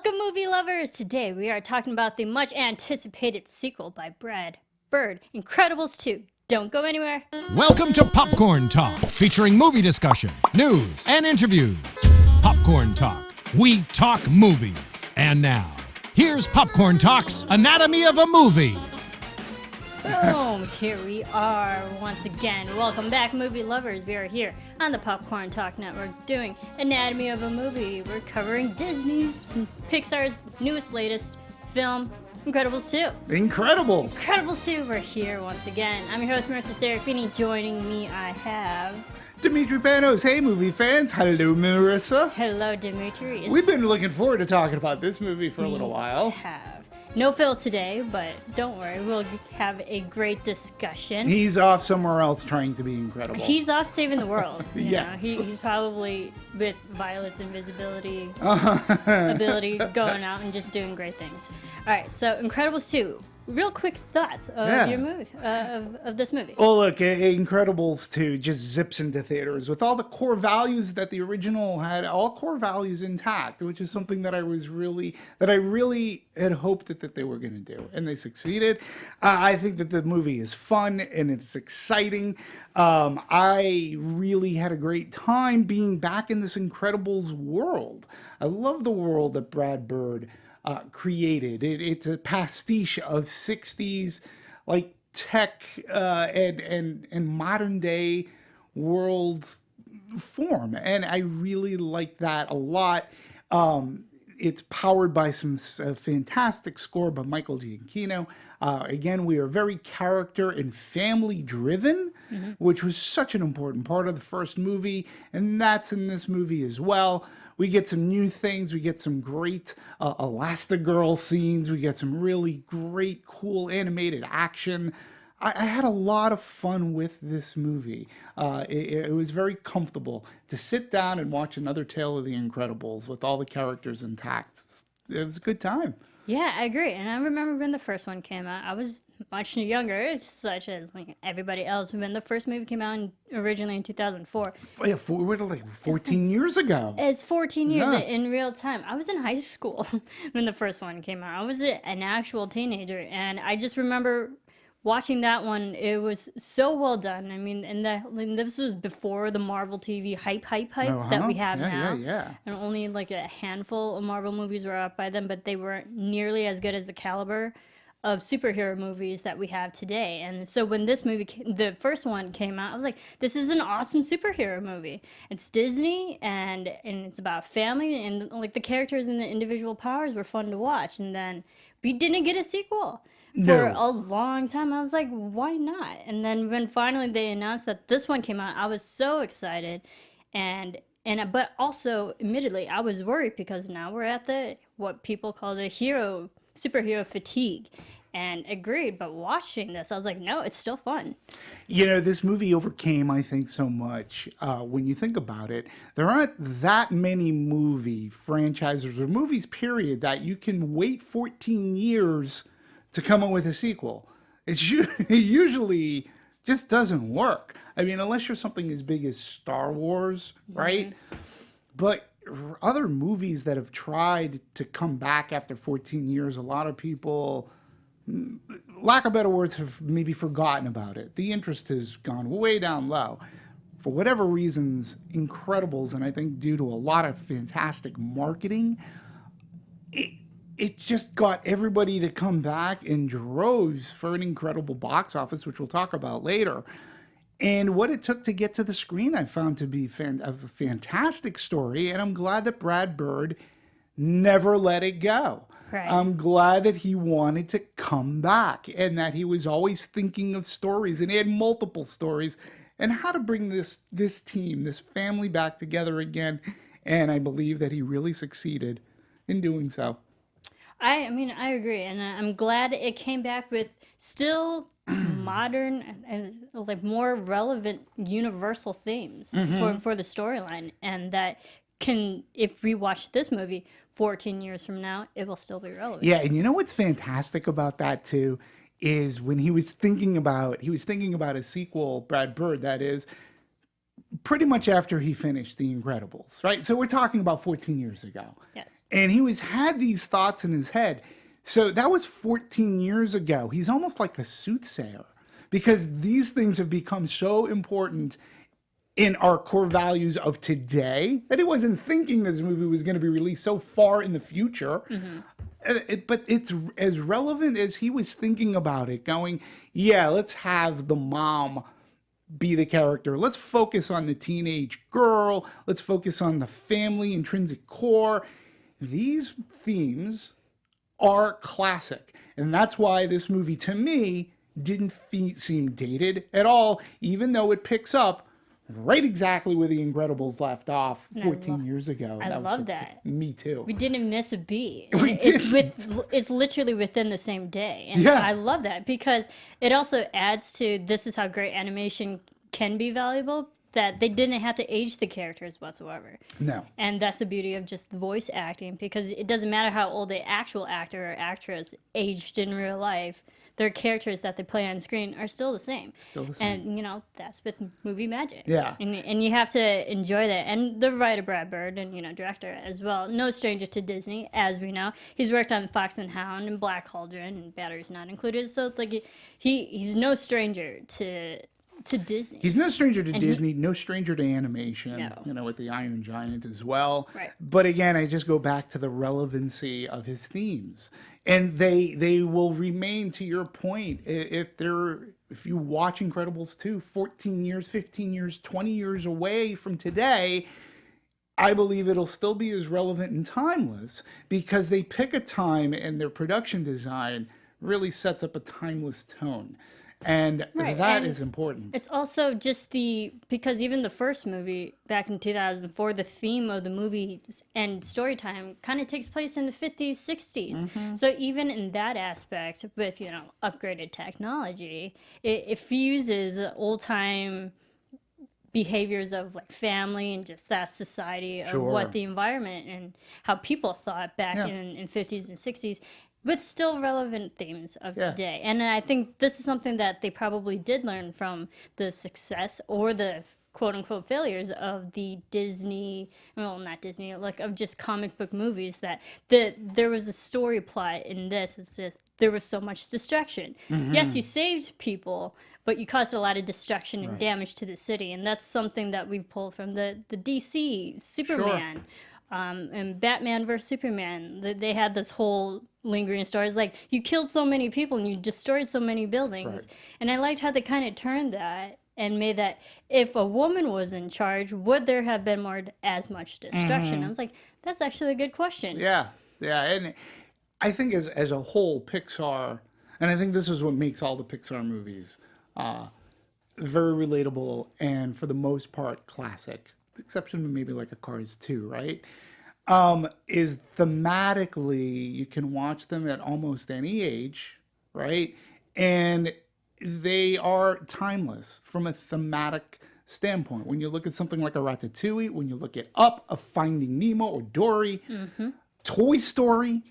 Welcome, movie lovers! Today we are talking about the much anticipated sequel by Brad Bird, Incredibles 2. Don't go anywhere. Welcome to Popcorn Talk, featuring movie discussion, news, and interviews. Popcorn Talk. We talk movies. And now, here's Popcorn Talk's Anatomy of a Movie. Boom! Here we are once again. Welcome back, movie lovers. We are here on the Popcorn Talk Network doing Anatomy of a Movie. We're covering Disney's, Pixar's newest, latest film, Incredibles 2. Incredible! Incredibles 2, we're here once again. I'm your host, Marisa Serafini. Joining me, I have... Demetri Panos. Hey, movie fans. Hello, Marisa. Hello, Demetri. We've been looking forward to talking about this movie for a little while. Have. No Phil today, but don't worry, we'll have a great discussion. He's off somewhere else trying to be incredible. He's off saving the world. Yes. He's probably with Violet's invisibility ability going out and just doing great things. All right, so Incredibles 2. Real quick thoughts of your movie, of this movie. Well, look, Incredibles 2 just zips into theaters with all the core values that the original had, all core values intact, which is something that I really had hoped that they were going to do, and they succeeded. I think that the movie is fun and it's exciting. I really had a great time being back in this Incredibles world. I love the world that Brad Bird created. It's a pastiche of 60s like tech and modern day world form, and I really like that a lot. It's powered by some fantastic score by Michael Giacchino. Again, we are very character and family driven, which was such an important part of the first movie, and that's in this movie as well. We get some new things. We get some great Elastigirl scenes. We get some really great, cool animated action. I had a lot of fun with this movie. It was very comfortable to sit down and watch another Tale of the Incredibles with all the characters intact. It was a good time. Yeah, I agree. And I remember when the first one came out, I was much younger, such as like everybody else. When the first movie came out originally in 2004. Yeah, like 14 years ago. It's 14 years in real time. I was in high school when the first one came out. I was an actual teenager, and I just remember watching that one. It was so well done. I mean, and this was before the Marvel TV hype that we have now. Yeah. And only like a handful of Marvel movies were out by then, but they weren't nearly as good as the caliber of superhero movies that we have today. And so when this movie, the first one came out, I was like, this is an awesome superhero movie. It's Disney, and it's about family, and like the characters and the individual powers were fun to watch. And then we didn't get a sequel. For a long time. I was like, why not? And then when finally they announced that this one came out, I was so excited. But also, admittedly, I was worried because now we're at what people call the superhero fatigue. And agreed, but watching this, I was like, no, it's still fun. You know, this movie overcame, I think, so much. When you think about it, there aren't that many movie franchises or movies, period, that you can wait 14 years to come up with a sequel. It usually just doesn't work. I mean, unless you're something as big as Star Wars, right? But other movies that have tried to come back after 14 years, a lot of people, lack of better words, have maybe forgotten about it. The interest has gone way down low. For whatever reasons, Incredibles, and I think due to a lot of fantastic marketing, it just got everybody to come back in droves for an incredible box office, which we'll talk about later. And what it took to get to the screen, I found to be a fantastic story. And I'm glad that Brad Bird never let it go. Right. I'm glad that he wanted to come back and that he was always thinking of stories, and he had multiple stories and how to bring this team, this family back together again. And I believe that he really succeeded in doing so. I mean, I agree, and I'm glad it came back with still modern and like more relevant universal themes for the storyline, and that if we watch this movie 14 years from now, it will still be relevant. Yeah, and you know what's fantastic about that too is when he was thinking about a sequel, Brad Bird, that is, pretty much after he finished The Incredibles, right? So we're talking about 14 years ago. Yes. And he had these thoughts in his head. So that was 14 years ago. He's almost like a soothsayer because these things have become so important in our core values of today that he wasn't thinking this movie was going to be released so far in the future. But it's as relevant as he was thinking about it, going, yeah, let's have the mom be the character. Let's focus on the teenage girl. Let's focus on the family intrinsic core. These themes are classic. And that's why this movie, to me, didn't seem dated at all, even though it picks up right exactly where The Incredibles left off 14 years ago. I love that. Me too. We didn't miss a beat. We It's literally within the same day. And Yeah. I love that because it also adds to this is how great animation can be valuable, that they didn't have to age the characters whatsoever. No. And that's the beauty of just voice acting, because it doesn't matter how old the actual actor or actress aged in real life. Their characters that they play on screen are still the same. Still the same. And, you know, that's with movie magic. Yeah. And you have to enjoy that. And the writer, Brad Bird, and, you know, director as well, no stranger to Disney, as we know. He's worked on Fox and Hound and Black Cauldron, and Batteries Not Included. So, it's like, he's no stranger to Disney. He's no stranger to Disney, no stranger to animation, No. you know, with the Iron Giant as well. Right. But again, I just go back to the relevancy of his themes. And they will remain, to your point, if you watch Incredibles 2, 14 years, 15 years, 20 years away from today, I believe it'll still be as relevant and timeless because they pick a time and their production design really sets up a timeless tone. And Right, that and is important. It's also just because even the first movie back in 2004, the theme of the movie and story time kind of takes place in the 50s, 60s. So even in that aspect, with, you know, upgraded technology, it fuses old time behaviors of like family and just that society of Sure. what the environment and how people thought back Yeah. in 50s and 60s, with still relevant themes of Yeah. today. And I think this is something that they probably did learn from the success or the quote unquote failures of the Disney, well, not Disney, like of just comic book movies, that there was a story plot in this. It's just there was so much destruction. Yes, you saved people, but you caused a lot of destruction and damage to the city. And that's something that we've pulled from the DC, Superman. And Batman versus Superman, they had this whole lingering story. It's like, you killed so many people and you destroyed so many buildings. Right. And I liked how they kind of turned that and made that if a woman was in charge, would there have been as much destruction? I was like, that's actually a good question. Yeah, yeah, and I think as a whole, Pixar, and I think this is what makes all the Pixar movies very relatable and for the most part classic, with the exception of maybe like a Cars 2, right? Is thematically you can watch them at almost any age, right? And they are timeless from a thematic standpoint. When you look at something like a Ratatouille, when you look at Up, a Finding Nemo or Dory, Toy Story,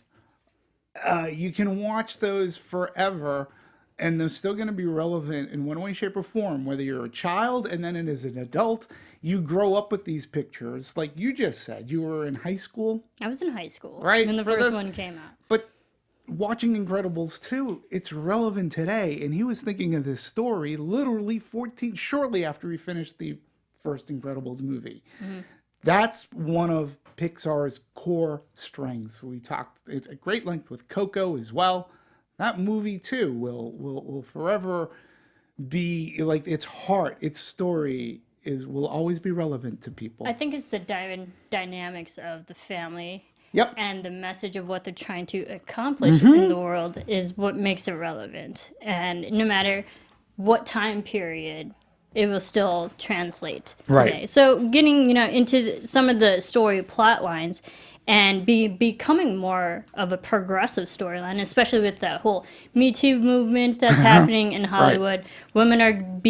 you can watch those forever and they're still going to be relevant in one way, shape, or form. Whether you're a child and then as an adult, you grow up with these pictures. Like you just said, you were in high school. I was in high school Right, when the for first this- one came out. But watching Incredibles 2, it's relevant today. And he was thinking of this story literally shortly after he finished the first Incredibles movie. That's one of Pixar's core strengths. We talked at great length with Coco as well. That movie too will forever be like its heart, its story will always be relevant to people. I think it's the dynamics of the family. Yep. And the message of what they're trying to accomplish in the world is what makes it relevant. And no matter what time period, it will still translate today. Right. So getting, into some of the story plot lines and becoming more of a progressive storyline, especially with that whole Me Too movement that's happening in Hollywood. Women and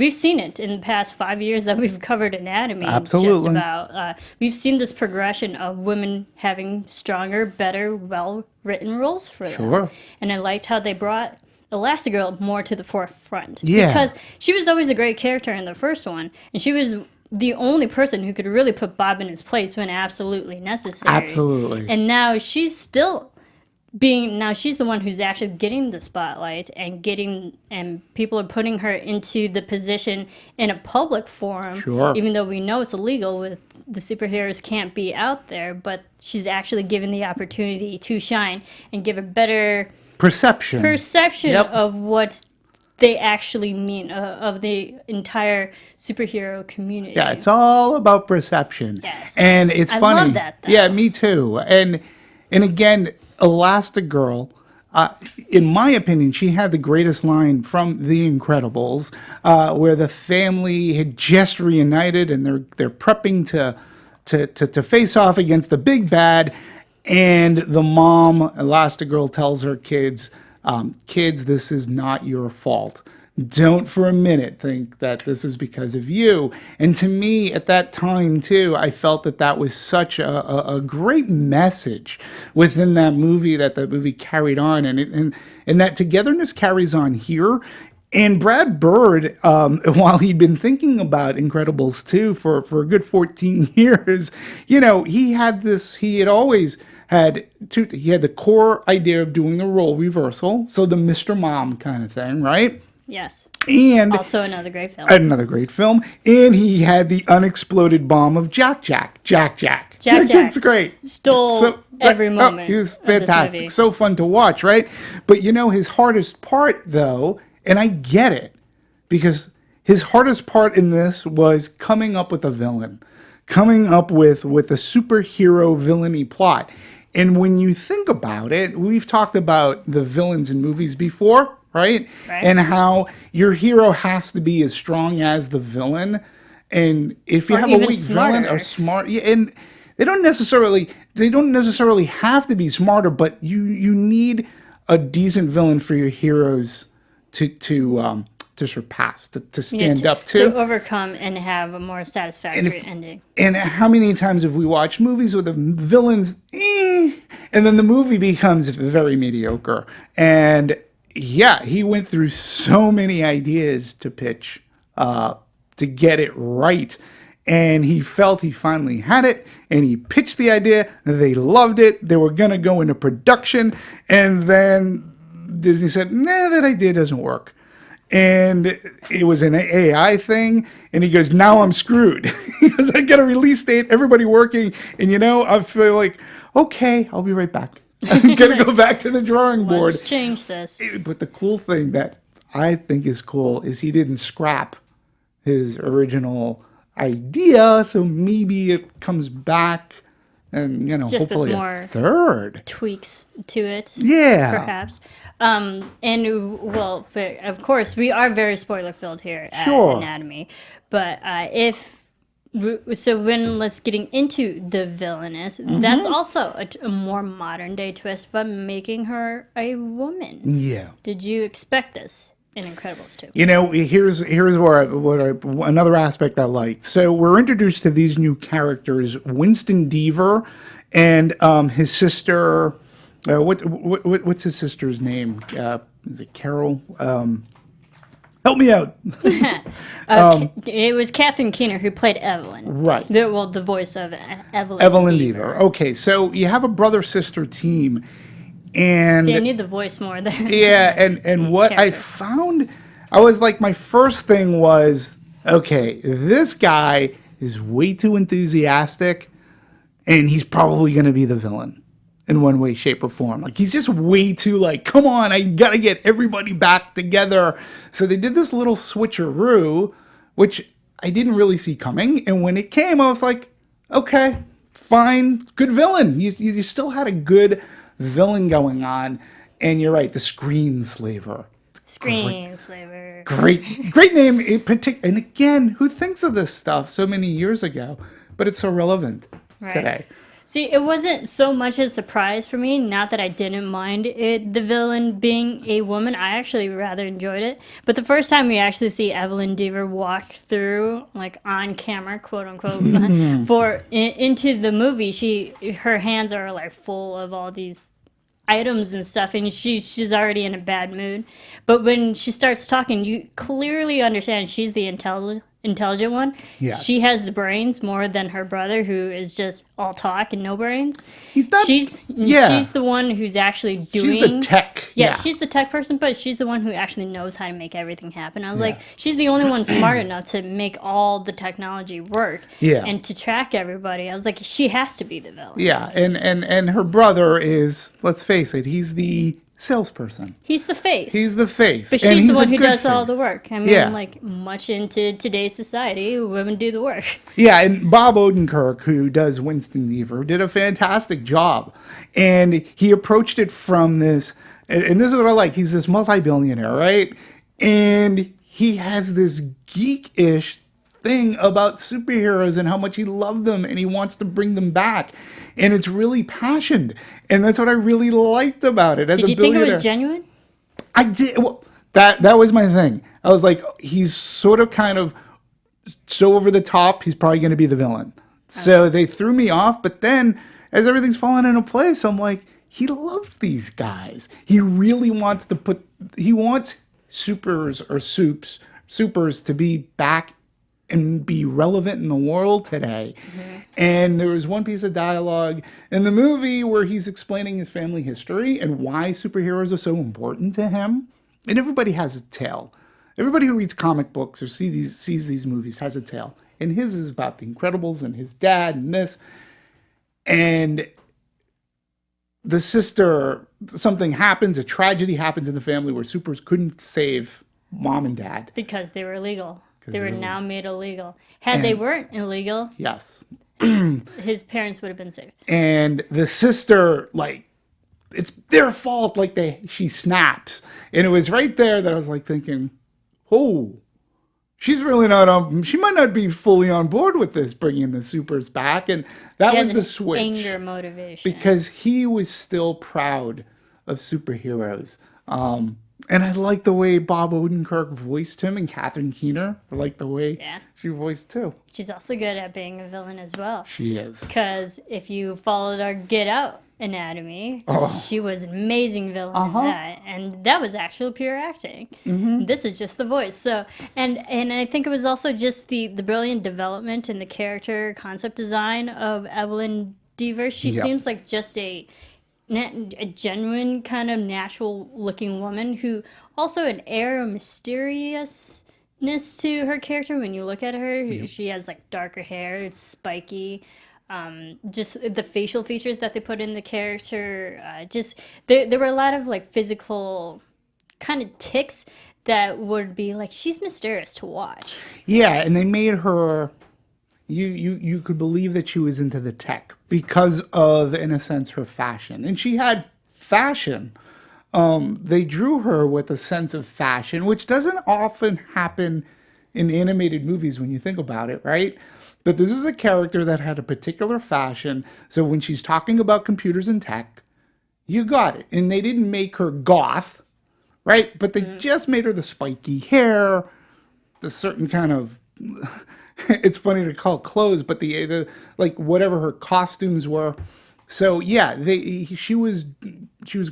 we've seen it in the past 5 years that we've covered anatomy. Absolutely. Just about. We've seen this progression of women having stronger, better, well-written roles for them. Sure. And I liked how they brought Elastigirl more to the forefront. Yeah. Because she was always a great character in the first one, and she was the only person who could really put Bob in his place when absolutely necessary. Absolutely. And now she's still she's the one who's actually getting the spotlight and people are putting her into the position in a public forum. Sure. Even though we know it's illegal with the superheroes can't be out there, but she's actually given the opportunity to shine and give a better Perception Yep. of what they actually mean, of the entire superhero community. Yeah, it's all about perception. Yes. And it's I funny. love that, though. Yeah, me too. And again, Elastigirl, in my opinion, she had the greatest line from The Incredibles, where the family had just reunited and they're prepping to face off against the big bad, and the mom, Elastigirl, tells her kids, kids, this is not your fault. Don't for a minute think that this is because of you. And to me, at that time, too, I felt that was such a great message within that movie that the movie carried on. And that togetherness carries on here. And Brad Bird, while he'd been thinking about Incredibles 2 for a good 14 years, he had always had he had the core idea of doing a role reversal. So the Mr. Mom kind of thing, right? Yes. And also another great film. Another great film. And he had the unexploded bomb of Jack. Jack's great. Stole every moment. He was of this fantastic. movie. So fun to watch, right? But his hardest part, though, and I get it, because his hardest part in this was coming up with a villain, coming up with a superhero villainy plot. And when you think about it, we've talked about the villains in movies before, right? And how your hero has to be as strong as the villain. And if you have a weak villain or smart, and they don't necessarily have to be smarter, but you need a decent villain for your heroes to surpass, to stand up to. To overcome and have a more satisfactory ending. And how many times have we watched movies with the villains, and then the movie becomes very mediocre? And yeah, he went through so many ideas to pitch to get it right. And he felt he finally had it, and he pitched the idea. They loved it. They were going to go into production. And then Disney said, nah, that idea doesn't work. And it was an AI thing. And he goes, now I'm screwed. He goes, I got a release date, everybody working. And I feel like, okay, I'll be right back. I'm going to go back to the drawing board. Let's change this. But the cool thing that I think is cool is he didn't scrap his original idea. So maybe it comes back and, Just hopefully with more a third tweaks to it. Yeah. Perhaps. Of course, we are very spoiler filled here at Sure. Anatomy. But when let's getting into the villainess, that's also a more modern day twist, but making her a woman. Yeah. Did you expect this in Incredibles 2? Here's another aspect I liked. So we're introduced to these new characters, Winston Deaver and his sister. What's his sister's name? Is it Carol? Help me out. It was Catherine Keener who played Evelyn. Right. The voice of Evelyn. Evelyn Deaver. Okay, so you have a brother-sister team, and See, I need the voice more than yeah, and what I character. found, I was like, my first thing was, okay, this guy is way too enthusiastic, and he's probably going to be the villain in one way, shape, or form. Like, he's just way too come on, I got to get everybody back together. So they did this little switcheroo, which I didn't really see coming. And when it came, I was like, okay, fine, good villain. You still had a good villain going on. And you're right, the Screenslaver. Screenslaver. Great name in particular. And again, who thinks of this stuff so many years ago? But it's so relevant today. See, it wasn't so much a surprise for me. Not that I didn't mind the villain being a woman. I actually rather enjoyed it. But the first time we actually see Evelyn Deaver walk through, on camera, quote unquote, into the movie, her hands are full of all these items and stuff, and she's already in a bad mood. But when she starts talking, you clearly understand she's the intelligent one. Yes. She has the brains more than her brother, who is just all talk and no brains. He's not. She's the one who's actually doing. She's the tech. Yeah, she's the tech person, but she's the one who actually knows how to make everything happen. I was like, she's the only one smart enough to make all the technology work. Yeah. And to track everybody. I was like, she has to be the villain. Yeah, and her brother is, let's face it, he's the salesperson. He's the face. He's the face. But and she's he's the a one who good does all the face. work. I mean, like, much into today's society, women do the work. Yeah, and Bob Odenkirk, who does Winston Lever, did a fantastic job. And he approached it from this, and this is what I like, he's this multi-billionaire, right? And he has this geek-ish thing about superheroes and how much he loved them and he wants to bring them back. And it's really passionate. And that's what I really liked about it. As Did a you think it billionaire. was genuine? I did. Well, that was my thing. I was like, he's sort of kind of so over the top, he's probably going to be the villain. So they threw me off. But then as everything's falling into place, I'm like, he loves these guys. He really wants to he wants supers to be back and be relevant in the world today. Mm-hmm. And there was one piece of dialogue in the movie where he's explaining his family history and why superheroes are so important to him. And everybody has a tale. Everybody who reads comic books or sees these movies has a tale. And his is about the Incredibles and his dad and this. And the sister, something happens, a tragedy happens in the family where supers couldn't save mom and dad. Because they were illegal. They were now made illegal. Had they weren't illegal, yes, his parents would have been saved. And the sister, like, it's their fault. Like she snaps, and it was right there that I was like thinking, oh, she's really not on. She might not be fully on board with this, bringing the supers back, and that was the switch. Anger motivation, because he was still proud of superheroes. And I like the way Bob Odenkirk voiced him, and Catherine Keener. I like the way she voiced too. She's also good at being a villain as well. She is. Because if you followed our Get Out anatomy, she was an amazing villain in that. And that was actual pure acting. Mm-hmm. This is just the voice. So, and I think it was also just the brilliant development in the character concept design of Evelyn Deaver. She seems like just a genuine kind of natural looking woman who also an air of mysteriousness to her character. When you look at her, she has like darker hair, it's spiky, just the facial features that they put in the character, just there were a lot of like physical kind of tics that would be like, she's mysterious to watch. Yeah, and they made her you could believe that she was into the tech because of, in a sense, her fashion. And she had fashion. They drew her with a sense of fashion, which doesn't often happen in animated movies when you think about it, right? But this is a character that had a particular fashion. So when she's talking about computers and tech, you got it. And they didn't make her goth, right? But they just made her the spiky hair, the certain kind of... It's funny to call clothes, but the like whatever her costumes were. So yeah, she was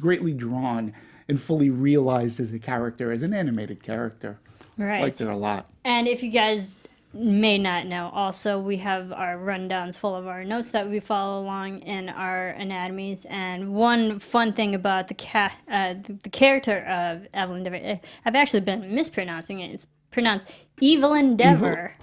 greatly drawn and fully realized as a character, as an animated character. Right. Liked it a lot. And if you guys may not know, also we have our rundowns full of our notes that we follow along in our anatomies. And one fun thing about the character of Evelyn Deaver, I've actually been mispronouncing it. It's pronounced Evil Endeavor.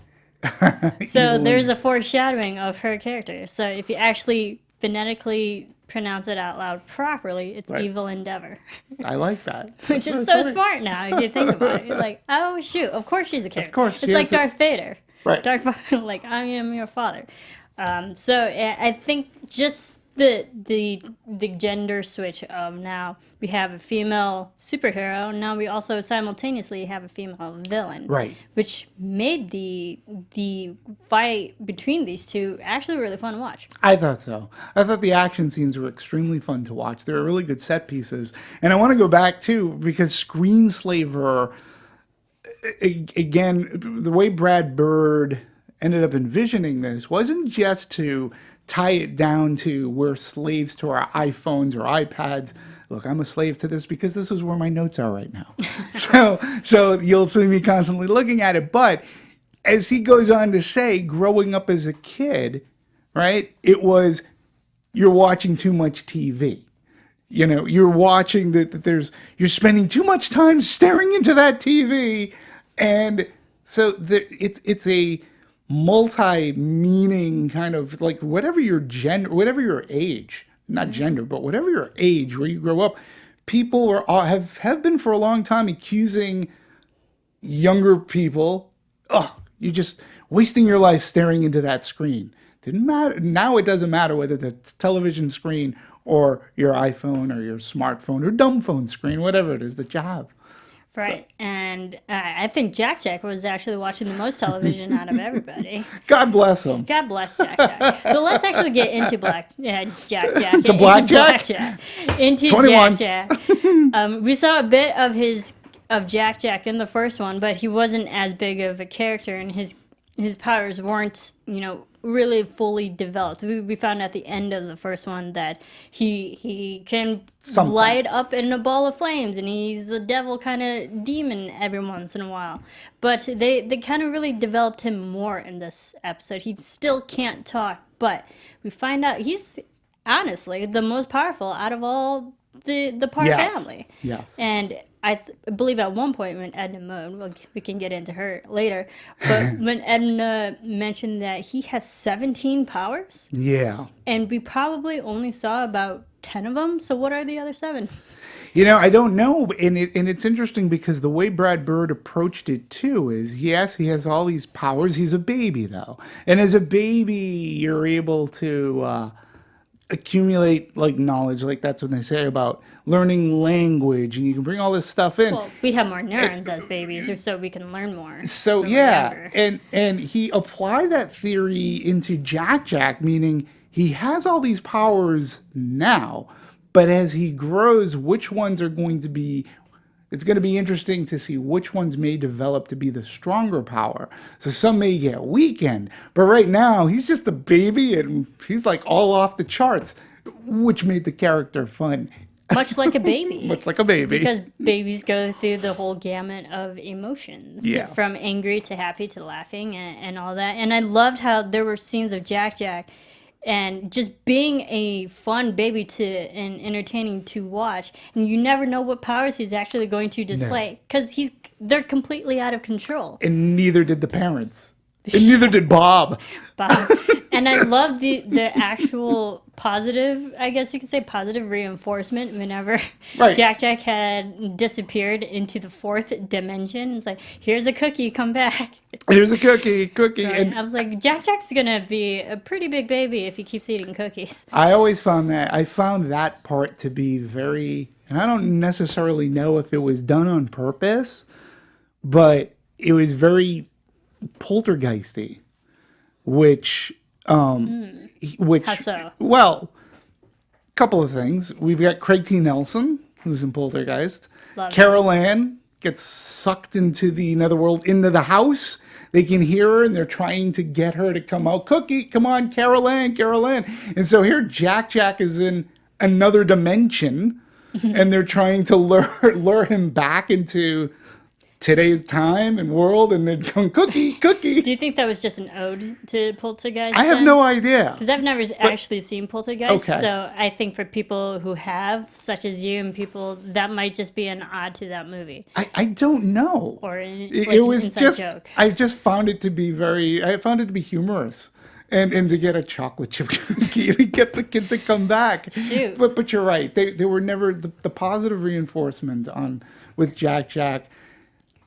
So there's a foreshadowing of her character. So if you actually phonetically pronounce it out loud properly, it's Evil Endeavor. I like that. Which is so smart now if you think about it. You're like, oh shoot, of course she's a character. Of course, it's like Darth Vader. Right. Like, I am your father. So I think just the gender switch of now we have a female superhero, now we also simultaneously have a female villain, right? Which made the fight between these two actually really fun to watch. I thought so. I thought the action scenes were extremely fun to watch. They were really good set pieces, and I want to go back too because Screenslaver, again, the way Brad Bird ended up envisioning this wasn't just to tie it down to we're slaves to our iPhones or iPads. Look, I'm a slave to this because this is where my notes are right now. So you'll see me constantly looking at it. But as he goes on to say, growing up as a kid, right, it was you're watching too much TV. You know, you're watching you're spending too much time staring into that TV. And so it's a multi-meaning kind of like whatever your gender, whatever your age, not gender, but whatever your age where you grow up, people have been for a long time accusing younger people, you're just wasting your life staring into that screen. Didn't matter. Now it doesn't matter whether the television screen or your iPhone or your smartphone or dumb phone screen, whatever it is that you have. Right. And I think Jack Jack was actually watching the most television out of everybody. God bless him. God bless Jack Jack. So let's actually get into Jack Jack. It's a blackjack? Into 21. Jack Jack. We saw a bit of Jack Jack in the first one, but he wasn't as big of a character, and his powers weren't, really fully developed. We found at the end of the first one that he can light up in a ball of flames, and he's a devil kind of demon every once in a while. But they kind of really developed him more in this episode. He still can't talk, but we find out he's honestly the most powerful out of all the Parr family. Yes. And I believe at one point when Edna Mode, we can get into her later, but when Edna mentioned that he has 17 powers. Yeah. And we probably only saw about 10 of them. So what are the other 7? I don't know. And it's interesting because the way Brad Bird approached it too is, yes, he has all these powers. He's a baby though. And as a baby, you're able to accumulate like knowledge, like that's what they say about learning language, and you can bring all this stuff in. Well, we have more neurons as babies, or so we can learn more. So yeah, and he applied that theory into Jack Jack, meaning he has all these powers now, but as he grows, which ones are going to be, it's going to be interesting to see which ones may develop to be the stronger power. So some may get weakened, but right now he's just a baby and he's like all off the charts, which made the character fun. Much like a baby. Much like a baby. Because babies go through the whole gamut of emotions. Yeah. From angry to happy to laughing and all that. And I loved how there were scenes of Jack Jack and just being a fun baby and entertaining to watch, and you never know what powers he's actually going to display because they're completely out of control. And neither did the parents, and neither did Bob. And I love the actual positive, I guess you could say positive reinforcement whenever Jack Jack had disappeared into the 4th dimension. It's like, here's a cookie, come back. Here's a cookie. Right. And I was like, Jack Jack's going to be a pretty big baby if he keeps eating cookies. I always found that part to be very, and I don't necessarily know if it was done on purpose, but it was very poltergeisty, which How so? Well, a couple of things. We've got Craig T. Nelson, who's in Poltergeist. Love Carol Ann gets sucked into the netherworld, into the house. They can hear her, and they're trying to get her to come out. Cookie, come on, Carol Ann. And so here Jack Jack is in another dimension, and they're trying to lure him back into today's time and world, and they're going, cookie. Do you think that was just an ode to Poltergeist? I have no idea. Because I've never actually seen Poltergeist, Okay. so I think for people who have, such as you and people, that might just be an ode to that movie. I don't know. Or It was inside just, joke. I just found it to be humorous. And to get a chocolate chip cookie to get the kid to come back. Shoot. But you're right. They were never the positive reinforcement with Jack Jack,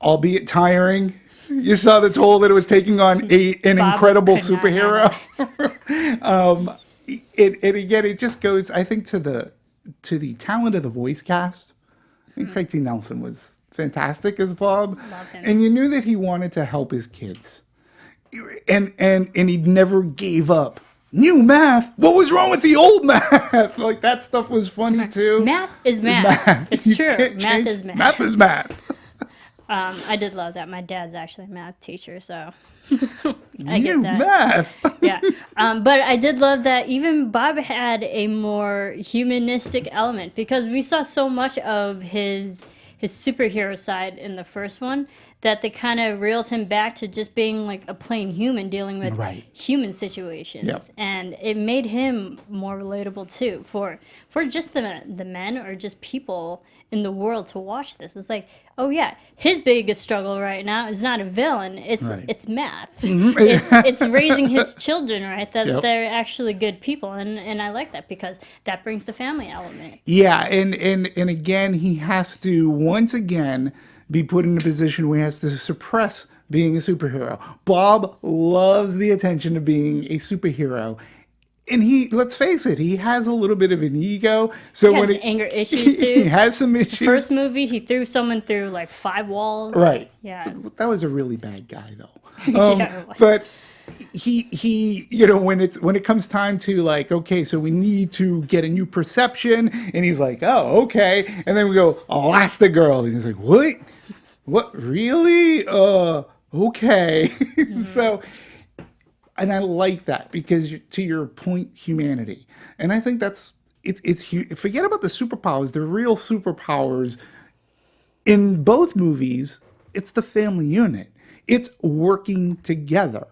albeit tiring. You saw the toll that it was taking on an Bob incredible could not superhero. And again, it just goes, I think, to the talent of the voice cast. And Craig T. Nelson was fantastic as Bob. Love him. And you knew that he wanted to help his kids. And he never gave up. New math? What was wrong with the old math? Like, that stuff was funny too. Math is math. It's You true. can't Math change- is math. Math is math. I did love that. My dad's actually a math teacher, so I get New that. math. Yeah. But I did love that even Bob had a more humanistic element, because we saw so much of his superhero side in the first one that they kind of reeled him back to just being like a plain human dealing with human situations. And it made him more relatable too for just the men or just people in the world to watch this. It's like, oh yeah, his biggest struggle right now is not a villain, it's math. It's raising his children, right? That they're actually good people, and I like that because that brings the family element. Yeah, and again, he has to once again be put in a position where he has to suppress being a superhero. Bob loves the attention of being a superhero. And let's face it, he has a little bit of an ego. So he has anger issues too. He has some issues. The first movie, he threw someone through like 5 walls. Right. Yes. That was a really bad guy, though. Yeah, it was. But he when it comes time to like, okay, so we need to get a new perception, and he's like, oh, okay, and then we go Elastigirl, and he's like, what really? Okay. So, and I like that because to your point, humanity, and I think it's forget about the superpowers. The real superpowers in both movies, it's the family unit. It's working together.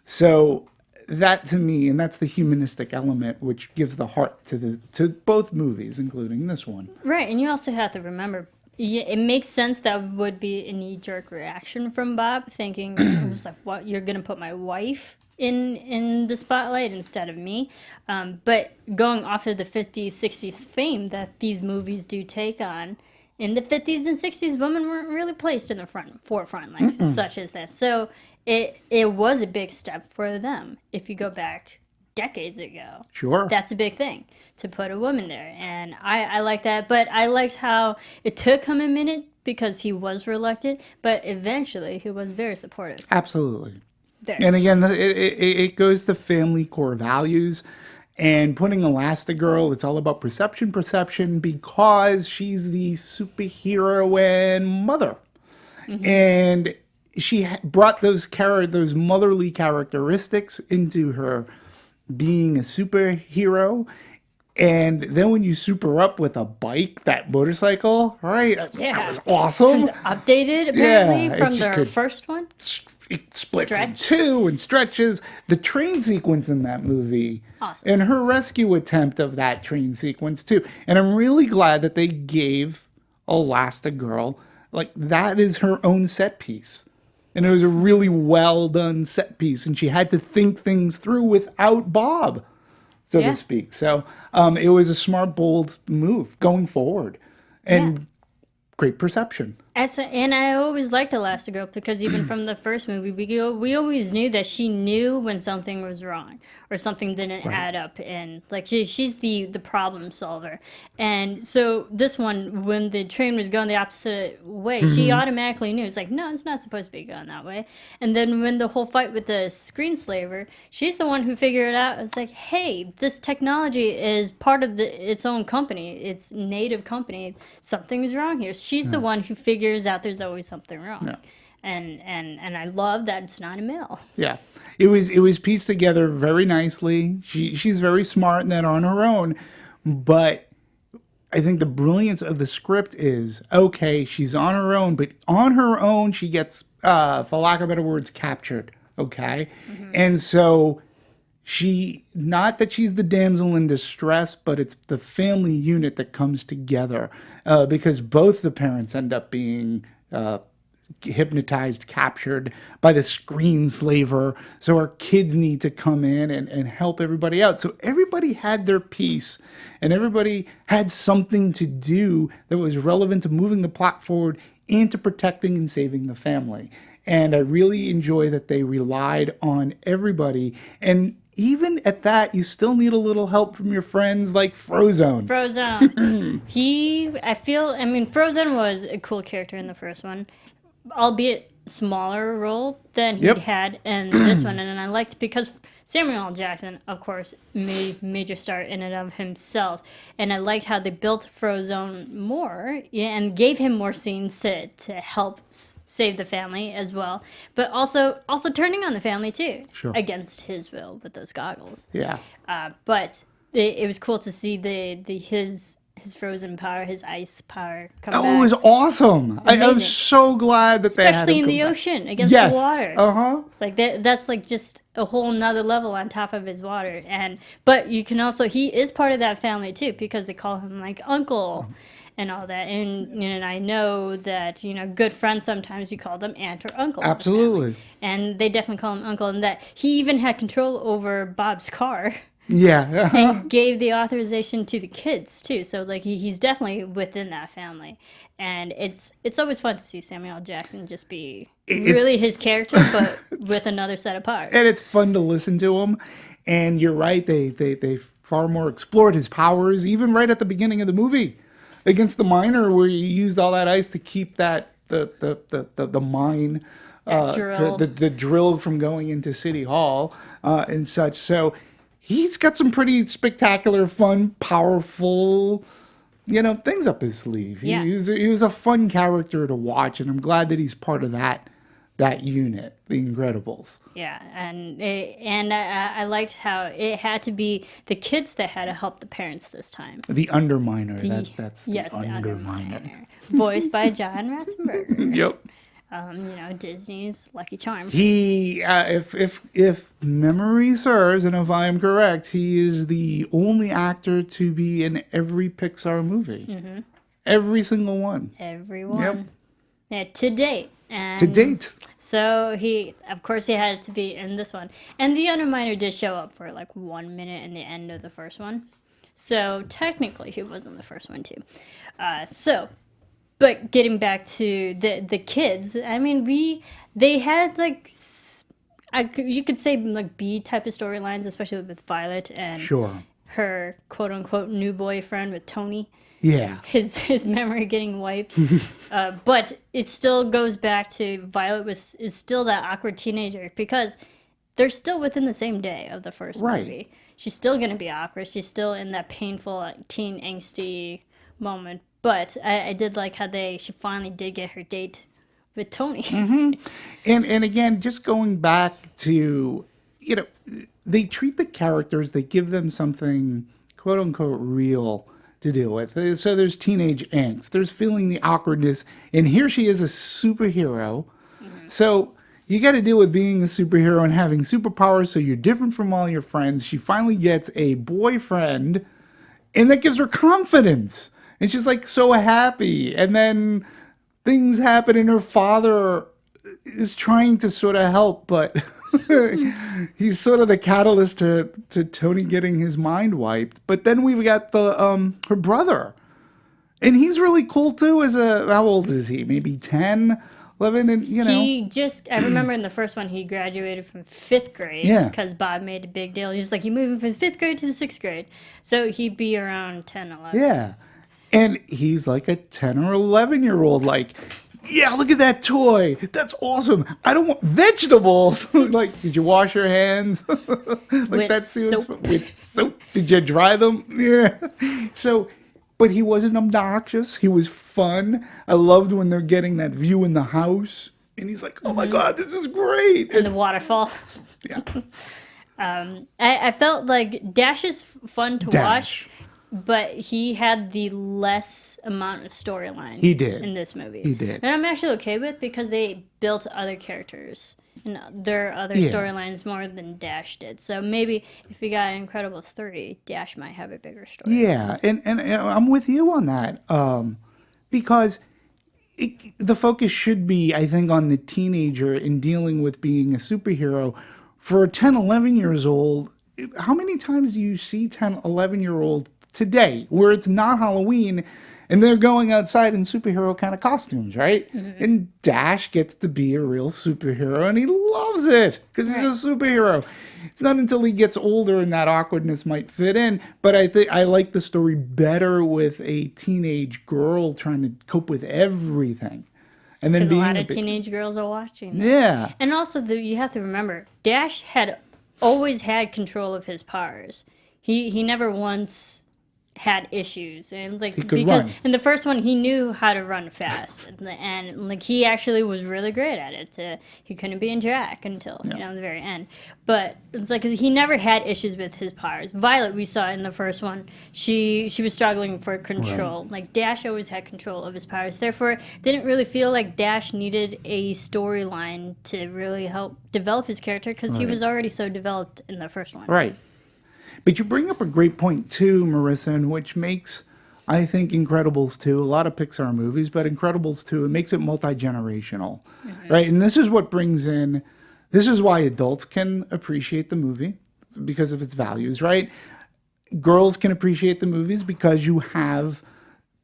So that to me, and that's the humanistic element, which gives the heart to both movies, including this one. Right, and you also have to remember, it makes sense that would be a knee-jerk reaction from Bob, thinking, it was like, what, you're going to put my wife in the spotlight instead of me? But going off of the 50s, 60s theme that these movies do take on, in the 50s and 60s, women weren't really placed in the forefront like such as this. So it was a big step for them. If you go back decades ago, sure, that's a big thing to put a woman there, and I like that. But I liked how it took him a minute because he was reluctant, but eventually he was very supportive. Absolutely. There. And again, it goes to family core values. And putting Elastigirl, it's all about perception, because she's the superhero and mother. And she brought those motherly characteristics into her being a superhero. And then when you super up with a bike, that motorcycle, right? Yeah. That was awesome. It was updated, apparently, from the first one. It splits in two and stretches. The train sequence in that movie. Awesome. And her rescue attempt of that train sequence, too. And I'm really glad that they gave Elastigirl, like, that is her own set piece. And it was a really well done set piece. And she had to think things through without Bob, so to speak. So it was a smart, bold move going forward. And great perception. And I always liked Elastigirl because even from the first movie, we always knew that she knew when something was wrong or something didn't add up, and like she's the problem solver. And so this one, when the train was going the opposite way, she automatically knew. It's like, no, it's not supposed to be going that way. And then when the whole fight with the screenslaver, she's the one who figured it out. It's like, hey, this technology is part of its own company, its native company. Something's wrong here. She's the one who figures out there's always something wrong. Yeah. And I love that it's not a male. Yeah. It was pieced together very nicely. She's very smart in that on her own, but I think the brilliance of the script is, okay, she's on her own, but on her own she gets, for lack of better words, captured. Okay? And so not that she's the damsel in distress, but it's the family unit that comes together, because both the parents end up being hypnotized, captured by the screenslaver. So our kids need to come in and help everybody out. So everybody had their piece, and everybody had something to do that was relevant to moving the plot forward and to protecting and saving the family. And I really enjoy that they relied on everybody. And even at that, you still need a little help from your friends like Frozone. Frozone was a cool character in the first one, albeit smaller role than he had in this one. And I liked, because Samuel L. Jackson, of course, made major star in and of himself. And I liked how they built Frozone more and gave him more scenes to help save the family as well. But also turning on the family too, against his will with those goggles. Yeah. But it was cool to see his his frozen power, his ice power come Oh, back. it was awesome. I was Amazing. so glad that they had Especially him in the come back. ocean against Yes. the water. Uh-huh. It's like that's like just a whole nother level on top of his water. But you can also, he is part of that family too, because they call him like uncle and all that. And I know that, good friends, sometimes you call them aunt or uncle. in the family. Absolutely. And they definitely call him uncle, and that he even had control over Bob's car. Yeah. And gave the authorization to the kids too, so like he's definitely within that family, and it's always fun to see Samuel L. Jackson just be really his character, but with another set of parts. And it's fun to listen to him. And you're right, they far more explored his powers, even right at the beginning of the movie, against the miner, where you used all that ice to keep that the mine, drill. the drill from going into City Hall and such. So he's got some pretty spectacular, fun, powerful, things up his sleeve. Yeah. He was a fun character to watch, and I'm glad that he's part of that unit, the Incredibles. Yeah, and I liked how it had to be the kids that had to help the parents this time. The Underminer. That's the Yes, the Underminer. Underminer, voiced by John Ratzenberger. Yep. Disney's Lucky Charms. He, if memory serves, and if I am correct, he is the only actor to be in every Pixar movie. Mm-hmm. Every single one. Everyone. Yep. Yeah, to date. And To date. So he had to be in this one. And the Underminer did show up for like 1 minute in the end of the first one. So technically he was in the first one too. But getting back to the kids, I mean, they had like, you could say like B type of storylines, especially with Violet and Sure. her quote unquote new boyfriend with Tony. Yeah. His memory getting wiped, but it still goes back to Violet is still that awkward teenager, because they're still within the same day of the first movie. She's still gonna be awkward. She's still in that painful teen angsty moment. But I did like how she finally did get her date with Tony. Mm-hmm. And again, just going back to, they treat the characters, they give them something quote unquote real to deal with. So there's teenage angst, there's feeling the awkwardness, and here she is, a superhero. Mm-hmm. So you got to deal with being a superhero and having superpowers, so you're different from all your friends. She finally gets a boyfriend, and that gives her confidence. And she's like so happy. And then things happen, and her father is trying to sort of help, but he's sort of the catalyst to Tony getting his mind wiped. But then we've got her brother, and he's really cool too. How old is he? Maybe 10, 11, and I remember in the first one he graduated from 5th grade. Yeah. Because Bob made a big deal. He's like, you moving from 5th grade to the 6th grade, so he'd be around 10, 11. Yeah. And he's like a 10 or 11-year-old, like, yeah, look at that toy. That's awesome. I don't want vegetables. Like, did you wash your hands? With soap. With soap. Did you dry them? Yeah. So, but he wasn't obnoxious. He was fun. I loved when they're getting that view in the house. And he's like, oh my God, this is great. And the waterfall. Yeah. I felt like Dash is fun to watch. But he had the less amount of storyline. He did. In this movie. He did. And I'm actually okay with, because they built other characters and their other storylines more than Dash did. So maybe if we got Incredibles 3, Dash might have a bigger story. Yeah, and I'm with you on that. Because the focus should be, I think, on the teenager in dealing with being a superhero. For a 10, 11 years old, how many times do you see 10, 11-year-old today where it's not Halloween and they're going outside in superhero kind of costumes, right? Mm-hmm. And Dash gets to be a real superhero, and he loves it because he's a superhero. It's not until he gets older and that awkwardness might fit in. But I think I like the story better with a teenage girl trying to cope with everything. And then because a lot of teenage girls are watching this. Yeah. And also, you have to remember, Dash had always had control of his powers. He never once had issues, and like could because run. in the first one he knew how to run fast, and like he actually was really great at it. He couldn't be in Jack until the very end, but it's like he never had issues with his powers. Violet, we saw in the first one, she was struggling for control. Right. Like Dash always had control of his powers, therefore didn't really feel like Dash needed a storyline to really help develop his character because he was already so developed in the first one. Right. But you bring up a great point too, Marisa, and which makes, I think, Incredibles 2, a lot of Pixar movies, but Incredibles 2, it makes it multi-generational, right? And this is what brings in, this is why adults can appreciate the movie because of its values, right? Girls can appreciate the movies because you have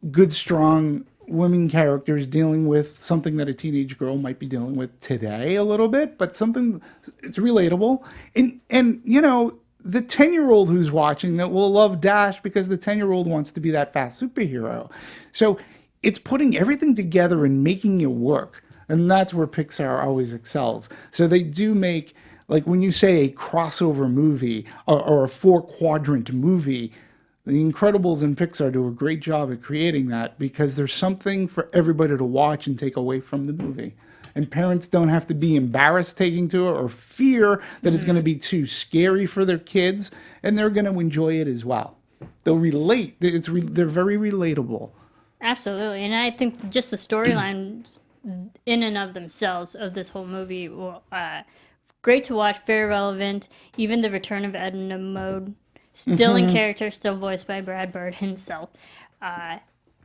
good, strong women characters dealing with something that a teenage girl might be dealing with today a little bit, but something, it's relatable. And you know, the 10-year-old who's watching that will love Dash because the 10-year-old wants to be that fast superhero. So it's putting everything together and making it work. And that's where Pixar always excels. So they do make, like when you say a crossover movie or a 4-quadrant movie, The Incredibles and Pixar do a great job at creating that because there's something for everybody to watch and take away from the movie. And parents don't have to be embarrassed taking to it or fear that it's going to be too scary for their kids, and they're going to enjoy it as well. They'll relate. They're very relatable. Absolutely, and I think just the storylines in and of themselves of this whole movie were great to watch, very relevant. Even the return of Edna Mode, still in character, still voiced by Brad Bird himself.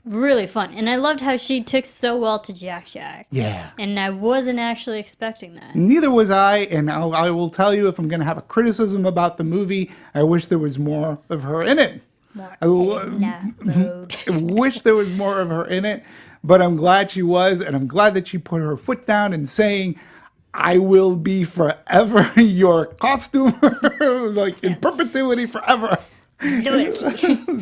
Really fun, and I loved how she took so well to Jack Jack. Yeah. And I wasn't actually expecting that. Neither was I, and I will tell you, if I'm going to have a criticism about the movie, I wish there was more of her in it. More Edna Mode. I wish there was more of her in it, but I'm glad she was, and I'm glad that she put her foot down and saying, I will be forever your costumer, like in perpetuity forever. Do it.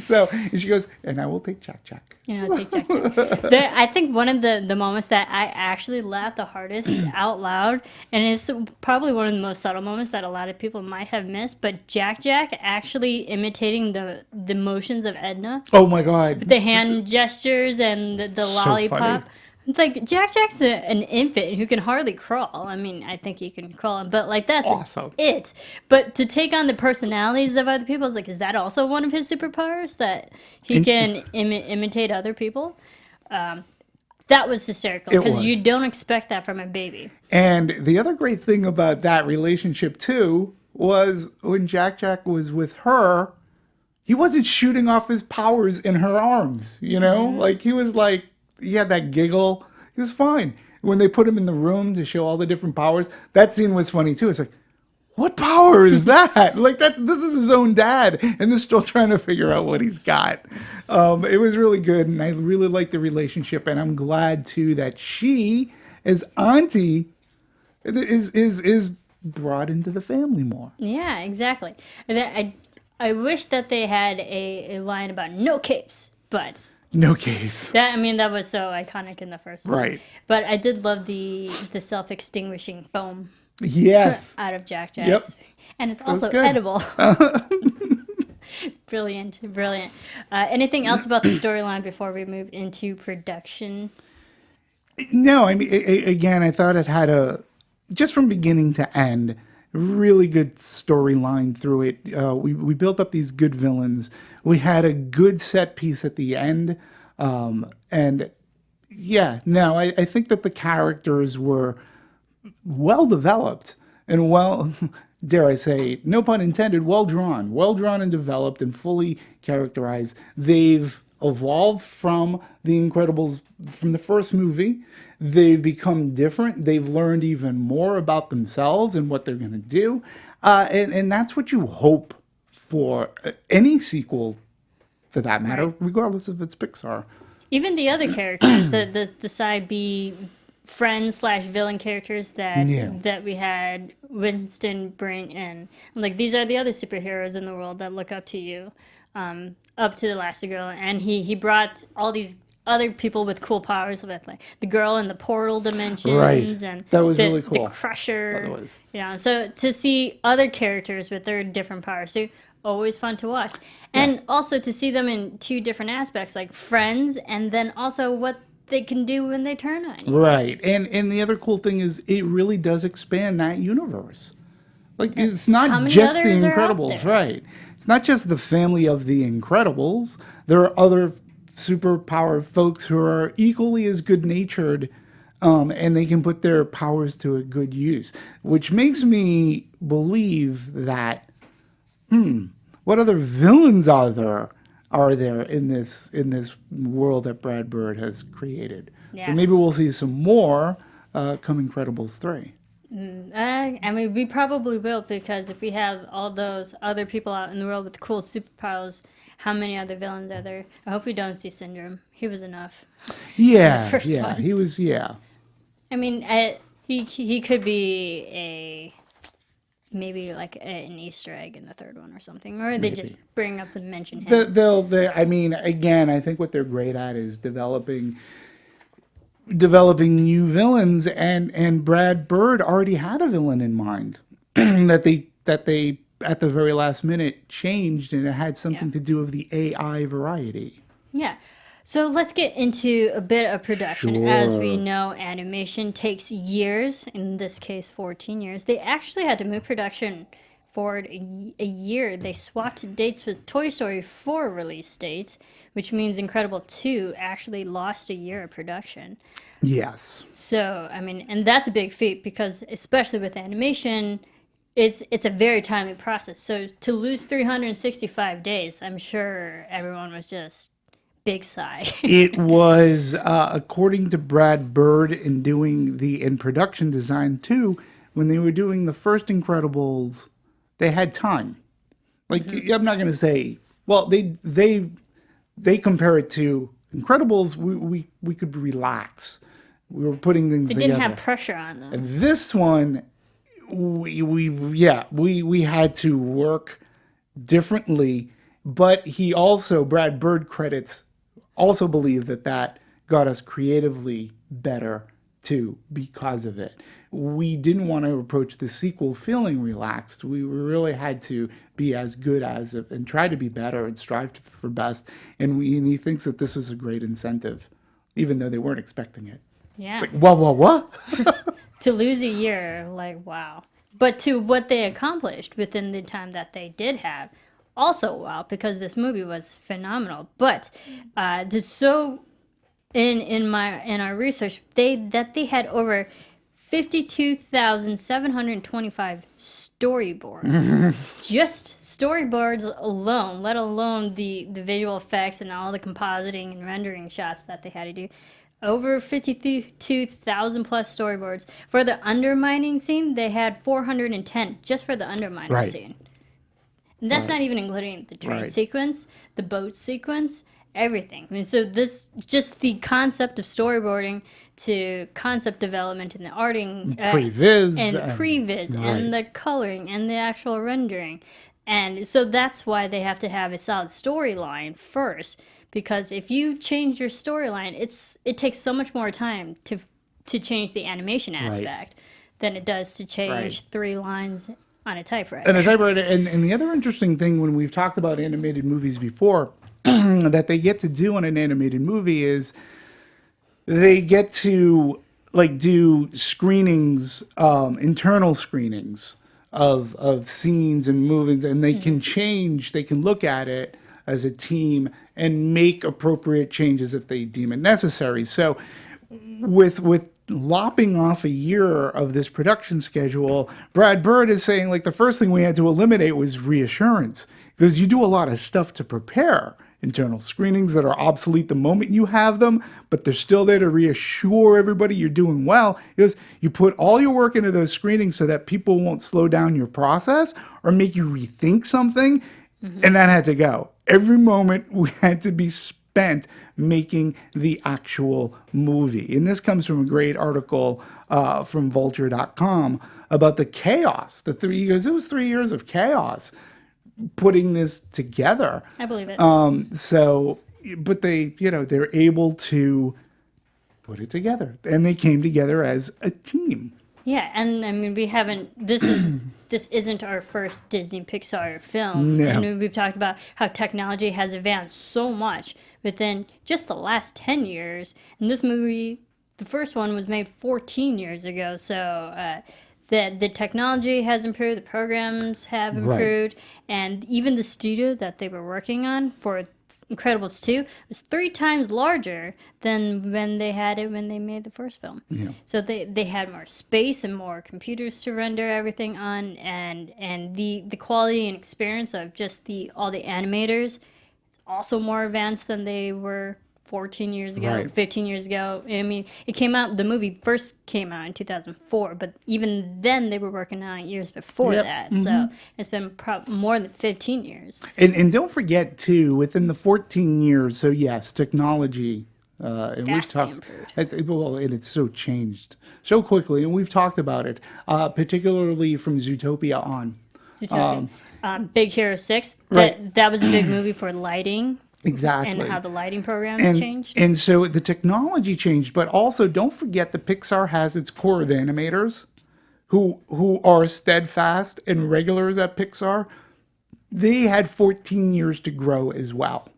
So and she goes, and I will take Jack Jack. Take Jack Jack. I think one of the moments that I actually laughed the hardest out loud, and it's probably one of the most subtle moments that a lot of people might have missed, but Jack Jack actually imitating the motions of Edna. Oh my God. The hand gestures and the lollipop. funny. It's like Jack Jack's an infant who can hardly crawl. I mean, I think he can crawl, but like that's Awesome. it. But to take on the personalities of other people, is like, is that also one of his superpowers that he can imitate other people? That was hysterical because you don't expect that from a baby. And the other great thing about that relationship too was when Jack Jack was with her, he wasn't shooting off his powers in her arms, you know? Like he was like, he had that giggle. He was fine. When they put him in the room to show all the different powers, that scene was funny too. It's like, what power is that? Like this is his own dad, and they're still trying to figure out what he's got. It was really good, and I really liked the relationship, and I'm glad too that she, as auntie, is brought into the family more. Yeah, exactly. And I wish that they had a line about no capes, but No caves. that was so iconic in the first one. Right. But I did love the self-extinguishing foam Yes. out of Jack Jack's. Yep. And it's also good. edible. Brilliant. Anything else about the storyline before we move into production? No, I mean, again, I thought it had just from beginning to end, really good storyline through it. We built up these good villains. We had a good set piece at the end. And yeah, no, I think that the characters were well developed and dare I say, no pun intended, well drawn and developed and fully characterized. They've evolved from The Incredibles, from the first movie. They've become different. They've learned even more about themselves and what they're going to do. And that's what you hope for any sequel, for that matter, regardless if it's Pixar. Even the other characters, the side B friends / villain characters that we had Winston bring in. Like, these are the other superheroes in the world that look up to you, up to the Elastigirl. And he brought all these other people with cool powers, like the girl in the portal dimensions, and that was really cool. The Crusher. So to see other characters with their different powers. So always fun to watch. And also to see them in two different aspects, like friends, and then also what they can do when they turn on you. Right. And the other cool thing is it really does expand that universe. Like, it's not How many just the others are out Incredibles, there? right? It's not just the family of the Incredibles. There are other superpower folks who are equally as good-natured, and they can put their powers to a good use, which makes me believe that, what other villains are there in this world that Brad Bird has created? Yeah. So maybe we'll see some more come Incredibles 3. I mean, we probably will, because if we have all those other people out in the world with cool superpowers, how many other villains are there? I hope we don't see Syndrome. He was enough. Yeah, first yeah, one. he was, yeah. I mean, he could be maybe like an Easter egg in the third one or something, or they just bring up and mention him. I mean, again, I think what they're great at is developing new villains, and Brad Bird already had a villain in mind that they at the very last minute changed, and it had something to do with the AI variety. Yeah. So let's get into a bit of production. As we Sure. know, animation takes years, in this case 14 years. They actually had to move production forward a year. They swapped dates with Toy Story 4 release dates, which means Incredible 2 actually lost a year of production. Yes. So, I mean, and that's a big feat, because especially with animation, it's a very timely process. So to lose 365 days, I'm sure everyone was just big sigh. It was, according to Brad Bird, in production design too, when they were doing the first Incredibles, they had time. Like, I'm not going to say, well, they compare it to Incredibles. We could relax. We were putting things It together. didn't have pressure on them. And this one, we had to work differently, but Brad Bird credits also believe that got us creatively better too because of it. We didn't want to approach the sequel feeling relaxed. We really had to be as good as and try to be better and strive for best. And he thinks that this was a great incentive, even though they weren't expecting it. Yeah. It's like, what? To lose a year, like, wow. But to what they accomplished within the time that they did have, also wow, because this movie was phenomenal. But in our research, they had over 52,725 storyboards. Just storyboards alone, let alone the visual effects and all the compositing and rendering shots that they had to do. Over 52,000 plus storyboards. For the undermining scene, they had 410 just for the underminer Right. scene. And that's not even including the train Right. sequence, the boat sequence, everything. I mean, so this, just the concept of storyboarding to concept development and the arting. Previs. And the previs and the coloring and the actual rendering. And so that's why they have to have a solid storyline first. Because if you change your storyline, it takes so much more time to change the animation aspect than it does to change 3 lines on a typewriter. And a typewriter. And the other interesting thing when we've talked about animated movies before that they get to do on an animated movie is they get to do screenings, internal screenings of scenes and movies, and they can look at it as a team and make appropriate changes if they deem it necessary. So with lopping off a year of this production schedule, Brad Bird is saying, like, the first thing we had to eliminate was reassurance, because you do a lot of stuff to prepare internal screenings that are obsolete the moment you have them, but they're still there to reassure everybody you're doing well. Because you put all your work into those screenings so that people won't slow down your process or make you rethink something, and that had to go. Every moment we had to be spent making the actual movie. And this comes from a great article from vulture.com about the chaos. He goes, it was 3 years of chaos putting this together. I believe it. But they're able to put it together, and they came together as a team. Yeah, and I mean we haven't. This isn't our first Disney Pixar film. No. And we've talked about how technology has advanced so much within just the last 10 years. And this movie, the first one, was made 14 years ago. So the technology has improved, the programs have improved, and even the studio that they were working on for Incredibles 2 was 3 times larger than when they had it when they made the first film. Yeah. So they had more space and more computers to render everything on, and the quality and experience of just all the animators is also more advanced than they were 14 years ago, Right. 15 years ago. I mean, the movie first came out in 2004, but even then they were working on it years before Yep. that. So it's been more than 15 years. And don't forget too, within the 14 years, so yes, technology, and we've Vastly talked, improved. and it's so changed so quickly, and we've talked about it, particularly from Zootopia on. Zootopia. Big Hero 6, Right. that was a big movie for lighting. Exactly. And how the lighting programs changed. And so the technology changed, but also don't forget that Pixar has its core of animators who are steadfast and regulars at Pixar. They had 14 years to grow as well,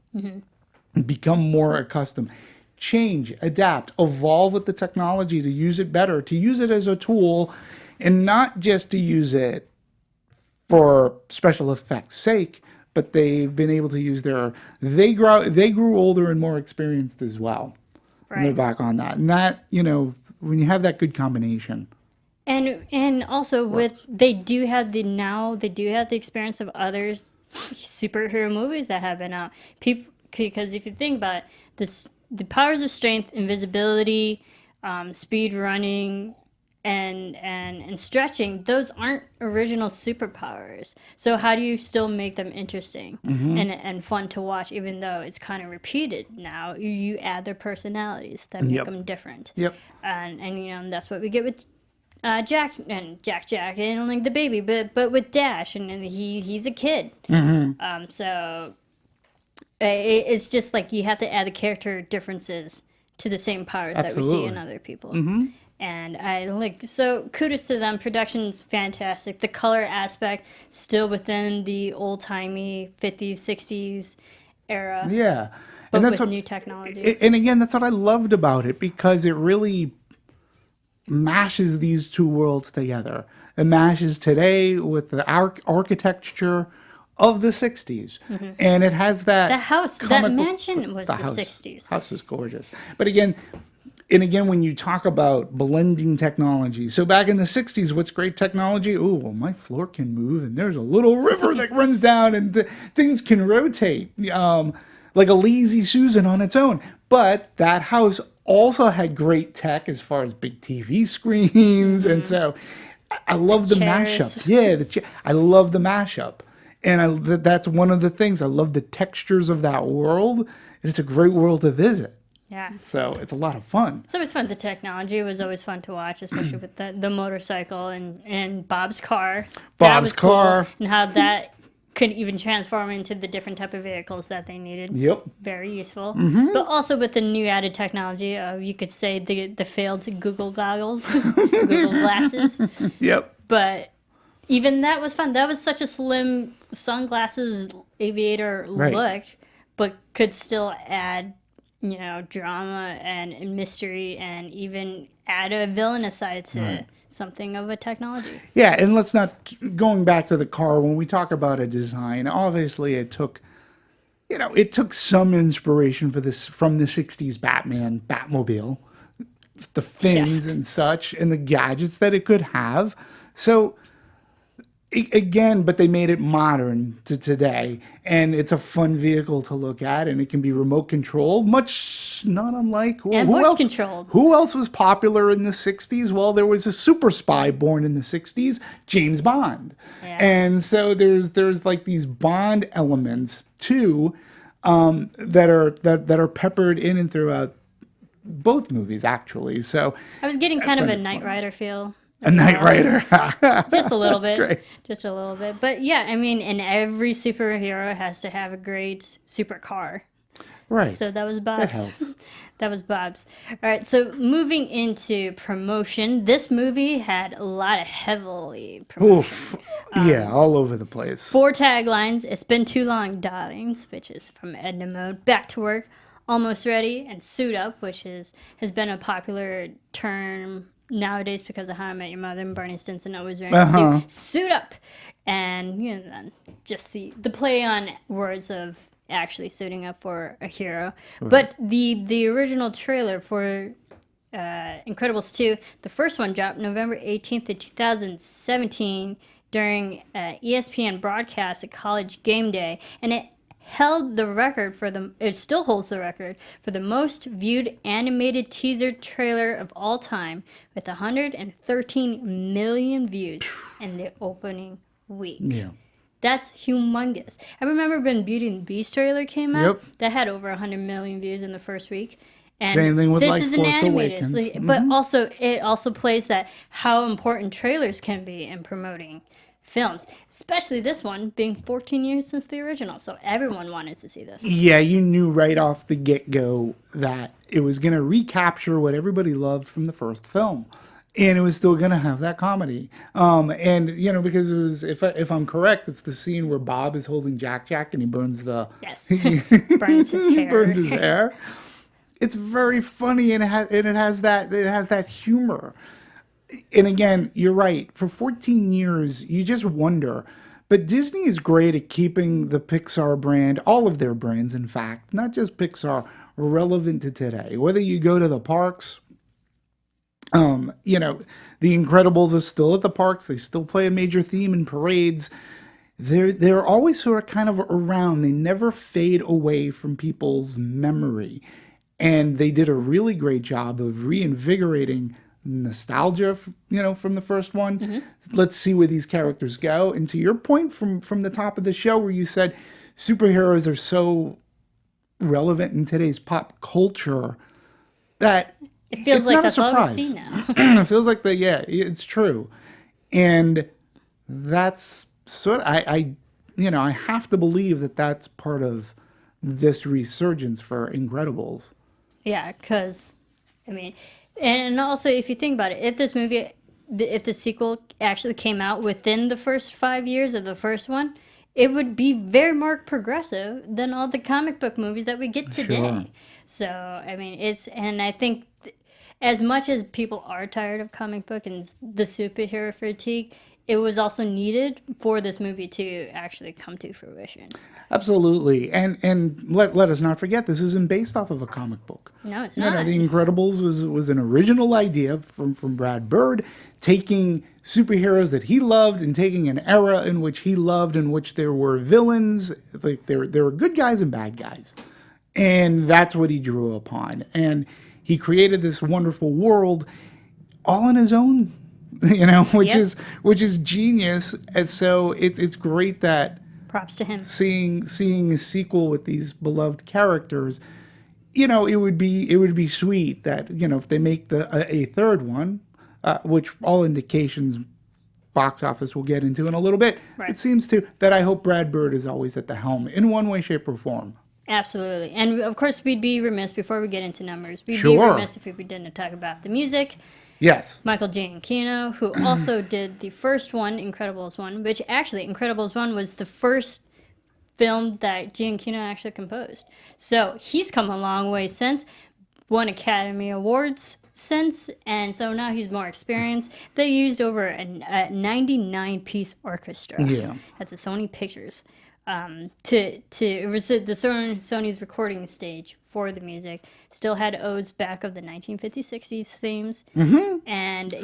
become more accustomed, change, adapt, evolve with the technology to use it better, to use it as a tool, and not just to use it for special effects' sake, but they've been able to use they grew older and more experienced as well. And they're Right. back on that. And that, when you have that good combination. And also they do have the experience of others superhero movies that have been out. Because if you think about it, the powers of strength, invisibility, speed running, and stretching, those aren't original superpowers. So how do you still make them interesting and fun to watch, even though it's kind of repeated now? You add their personalities that make Yep. them different. Yep. And that's what we get with Jack and like the baby, but with Dash, and he's a kid. So it's just like you have to add the character differences to the same powers that we see Absolutely. in other people. And so kudos to them. Production's fantastic. The color aspect still within the old timey 50s, 60s era, Yeah. but And that's with what new technology. and again, that's what I loved about it, because it really mashes these two worlds together. It mashes today with the architecture of the 60s. And it has that The house, that comic book- mansion was the house, 60s. House is gorgeous. But again, when you talk about blending technology, so back in the 60s, what's great technology? Oh, well, my floor can move, and there's a little river that runs down, and things can rotate, like a lazy Susan on its own. But that house also had great tech as far as big TV screens, and so I love the chairs. mashup. Yeah, I love the mashup, and that's one of the things. I love the textures of that world, and it's a great world to visit. Yeah. So it's a lot of fun. It's always fun. The technology was always fun to watch, especially with the motorcycle and Bob's car. That Bob's was cool, car. and how that could even transform into the different type of vehicles that they needed. Yep. Very useful. But also with the new added technology, you could say the failed Google goggles, Google glasses. Yep. But even that was fun. That was such a slim sunglasses aviator Right. look, but could still add, drama and mystery, and even add a villainous side to something of a technology. Yeah, and let's not going back to the car. When we talk about a design, obviously it took some inspiration from the '60s Batmobile, the fins and such, and the gadgets that it could have. So again, but they made it modern to today, and it's a fun vehicle to look at, and it can be remote controlled, not unlike And voice controlled. Who else was popular in the 60s? Well, there was a super spy born in the 60s, James Bond. Yeah. And so there's like these Bond elements too, that are peppered in and throughout both movies, actually. So I was getting kind of a That's Knight Rider feel. a Knight Rider. Just a little bit. great. Just a little bit. But yeah, I mean, and every superhero has to have a great supercar. Right. So that was That Bob's. helps. That was Bob's. All right, so moving into promotion, this movie had a lot of heavily promotion. Oof. Yeah, all over the place. 4 taglines: "It's been too long, darlings," which is from Edna Mode; "Back to work," "Almost ready," and "Suit up," which has been a popular term nowadays because of How I Met Your Mother and Barney Stinson always wearing a suit up. And, you know, just the play on words of actually suiting up for a hero. Right. But the original trailer for Incredibles 2, the first one dropped November 18th of 2017 during ESPN broadcast at College Game Day, and it held the record it still holds the record for the most viewed animated teaser trailer of all time, with 113 million views in the opening week. Yeah. That's humongous. I remember when Beauty and the Beast trailer came out, that had over 100 million views in the first week. And same thing with this like is Force an animated, Awakens. but also it also plays that how important trailers can be in promoting films, especially this one being 14 years since the original. So everyone wanted to see this. Yeah, you knew right off the get-go that it was going to recapture what everybody loved from the first film. And it was still going to have that comedy. And, you know, because it was, if I'm correct, it's the scene where Bob is holding Jack and he burns Yes. Burns his hair. Burns his hair. It's very funny, and it has that humor. And again, you're right. For 14 years, you just wonder. But Disney is great at keeping the Pixar brand, all of their brands, in fact, not just Pixar, relevant to today. Whether you go to the parks, you know, The Incredibles is still at the parks. They still play a major theme in parades. They're always sort of kind of around. They never fade away from people's memory. And they did a really great job of reinvigorating nostalgia, you know, from the first one. Mm-hmm. Let's see where these characters go. And to your point from the top of the show where you said superheroes are so relevant in today's pop culture that it feels it's like not that's a surprise. all we see now. It feels like it's true. And that's sort of, I have to believe that that's part of this resurgence for Incredibles. Yeah, because, I mean, and also if you think about it, if the sequel actually came out within the first 5 years of the first one, it would be very more progressive than all the comic book movies that we get today. Sure. So, I mean, and I think as much as people are tired of comic book and the superhero fatigue, it was also needed for this movie to actually come to fruition. Absolutely. And let us not forget, this isn't based off of a comic book. No, it's not. The Incredibles was an original idea from Brad Bird, taking superheroes that he loved and taking an era in which he loved, in which there were villains, like there were good guys and bad guys. And that's what he drew upon. And he created this wonderful world all on his own, which is genius. And so it's great that props to him. Seeing a sequel with these beloved characters, it would be sweet that, if they make a third one, which all indications box office we'll get into in a little bit. Right. It seems that I hope Brad Bird is always at the helm in one way, shape, or form. Absolutely. And of course we'd be remiss before we get into numbers. We'd be remiss if we didn't talk about the music. Yes. Michael Giacchino, who also did the first one, Incredibles 1, which actually, Incredibles 1 was the first film that Giacchino actually composed. So he's come a long way since, won Academy Awards since, and so now he's more experienced. They used over a 99-piece orchestra. Yeah. That's a Sony Pictures. It was the Sony's recording stage for the music. Still had odes back of the 1950s, 60s themes, and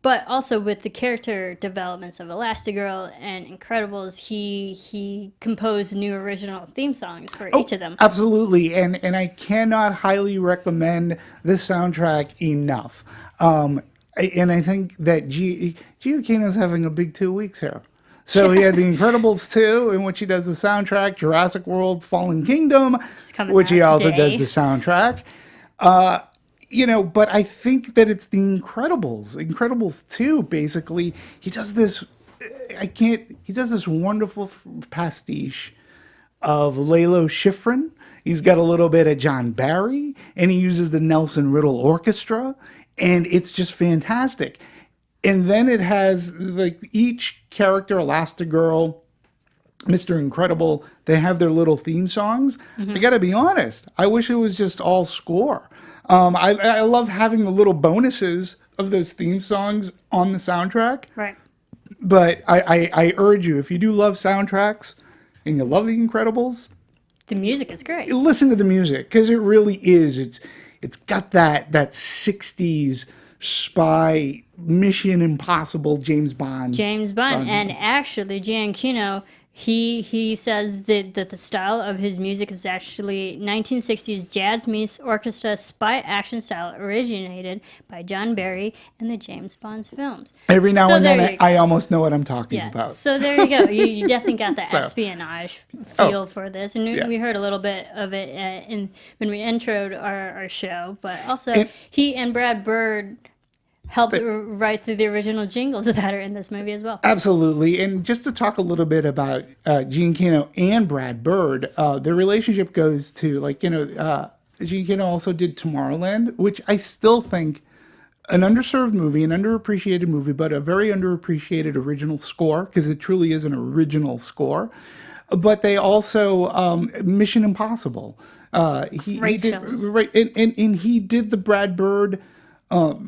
but also with the character developments of Elastigirl and Incredibles, he composed new original theme songs for each of them. Absolutely, and I cannot highly recommend this soundtrack enough. And I think that Giacchino's having a big 2 weeks here. So he had The Incredibles 2, in which he does the soundtrack, Jurassic World, Fallen Kingdom, which he also does the soundtrack. But I think that it's The Incredibles 2, basically. He does this wonderful pastiche of Lalo Schifrin. He's got a little bit of John Barry, and he uses the Nelson Riddle Orchestra, and it's just fantastic. And then it has like each character, Elastigirl, Mr. Incredible, they have their little theme songs. I got to be honest, I wish it was just all score. I love having the little bonuses of those theme songs on the soundtrack. Right. But I urge you, if you do love soundtracks and you love The Incredibles, The music is great. listen to the music, because it really is. It's got that 60s spy Mission Impossible James Bond. And actually Giancuno, he says that the style of his music is actually 1960s jazz meets orchestra spy action style originated by John Barry in the James Bond films. Every now So and there then you I almost know what I'm talking Yeah, about. so there you go. You definitely got the espionage feel for this, and yeah. we heard a little bit of it when we introed our show. But also, And- he and Brad Bird helped write the original jingles that are in this movie as well. Absolutely. And just to talk a little bit about Giancuno and Brad Bird, their relationship goes to, Giancuno also did Tomorrowland, which I still think an underserved movie, an underappreciated movie, but a very underappreciated original score, because it truly is an original score. But they also, Mission Impossible. He Great did, films. right, and he did the Brad Bird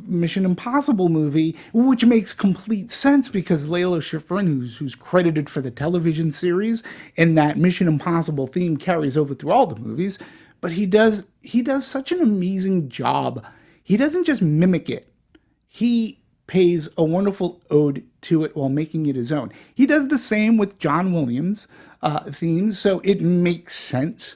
Mission Impossible movie, which makes complete sense because Lalo Schifrin, who's credited for the television series, and that Mission Impossible theme carries over through all the movies, but he does such an amazing job. He doesn't just mimic it. He pays a wonderful ode to it while making it his own. He does the same with John Williams' themes, so it makes sense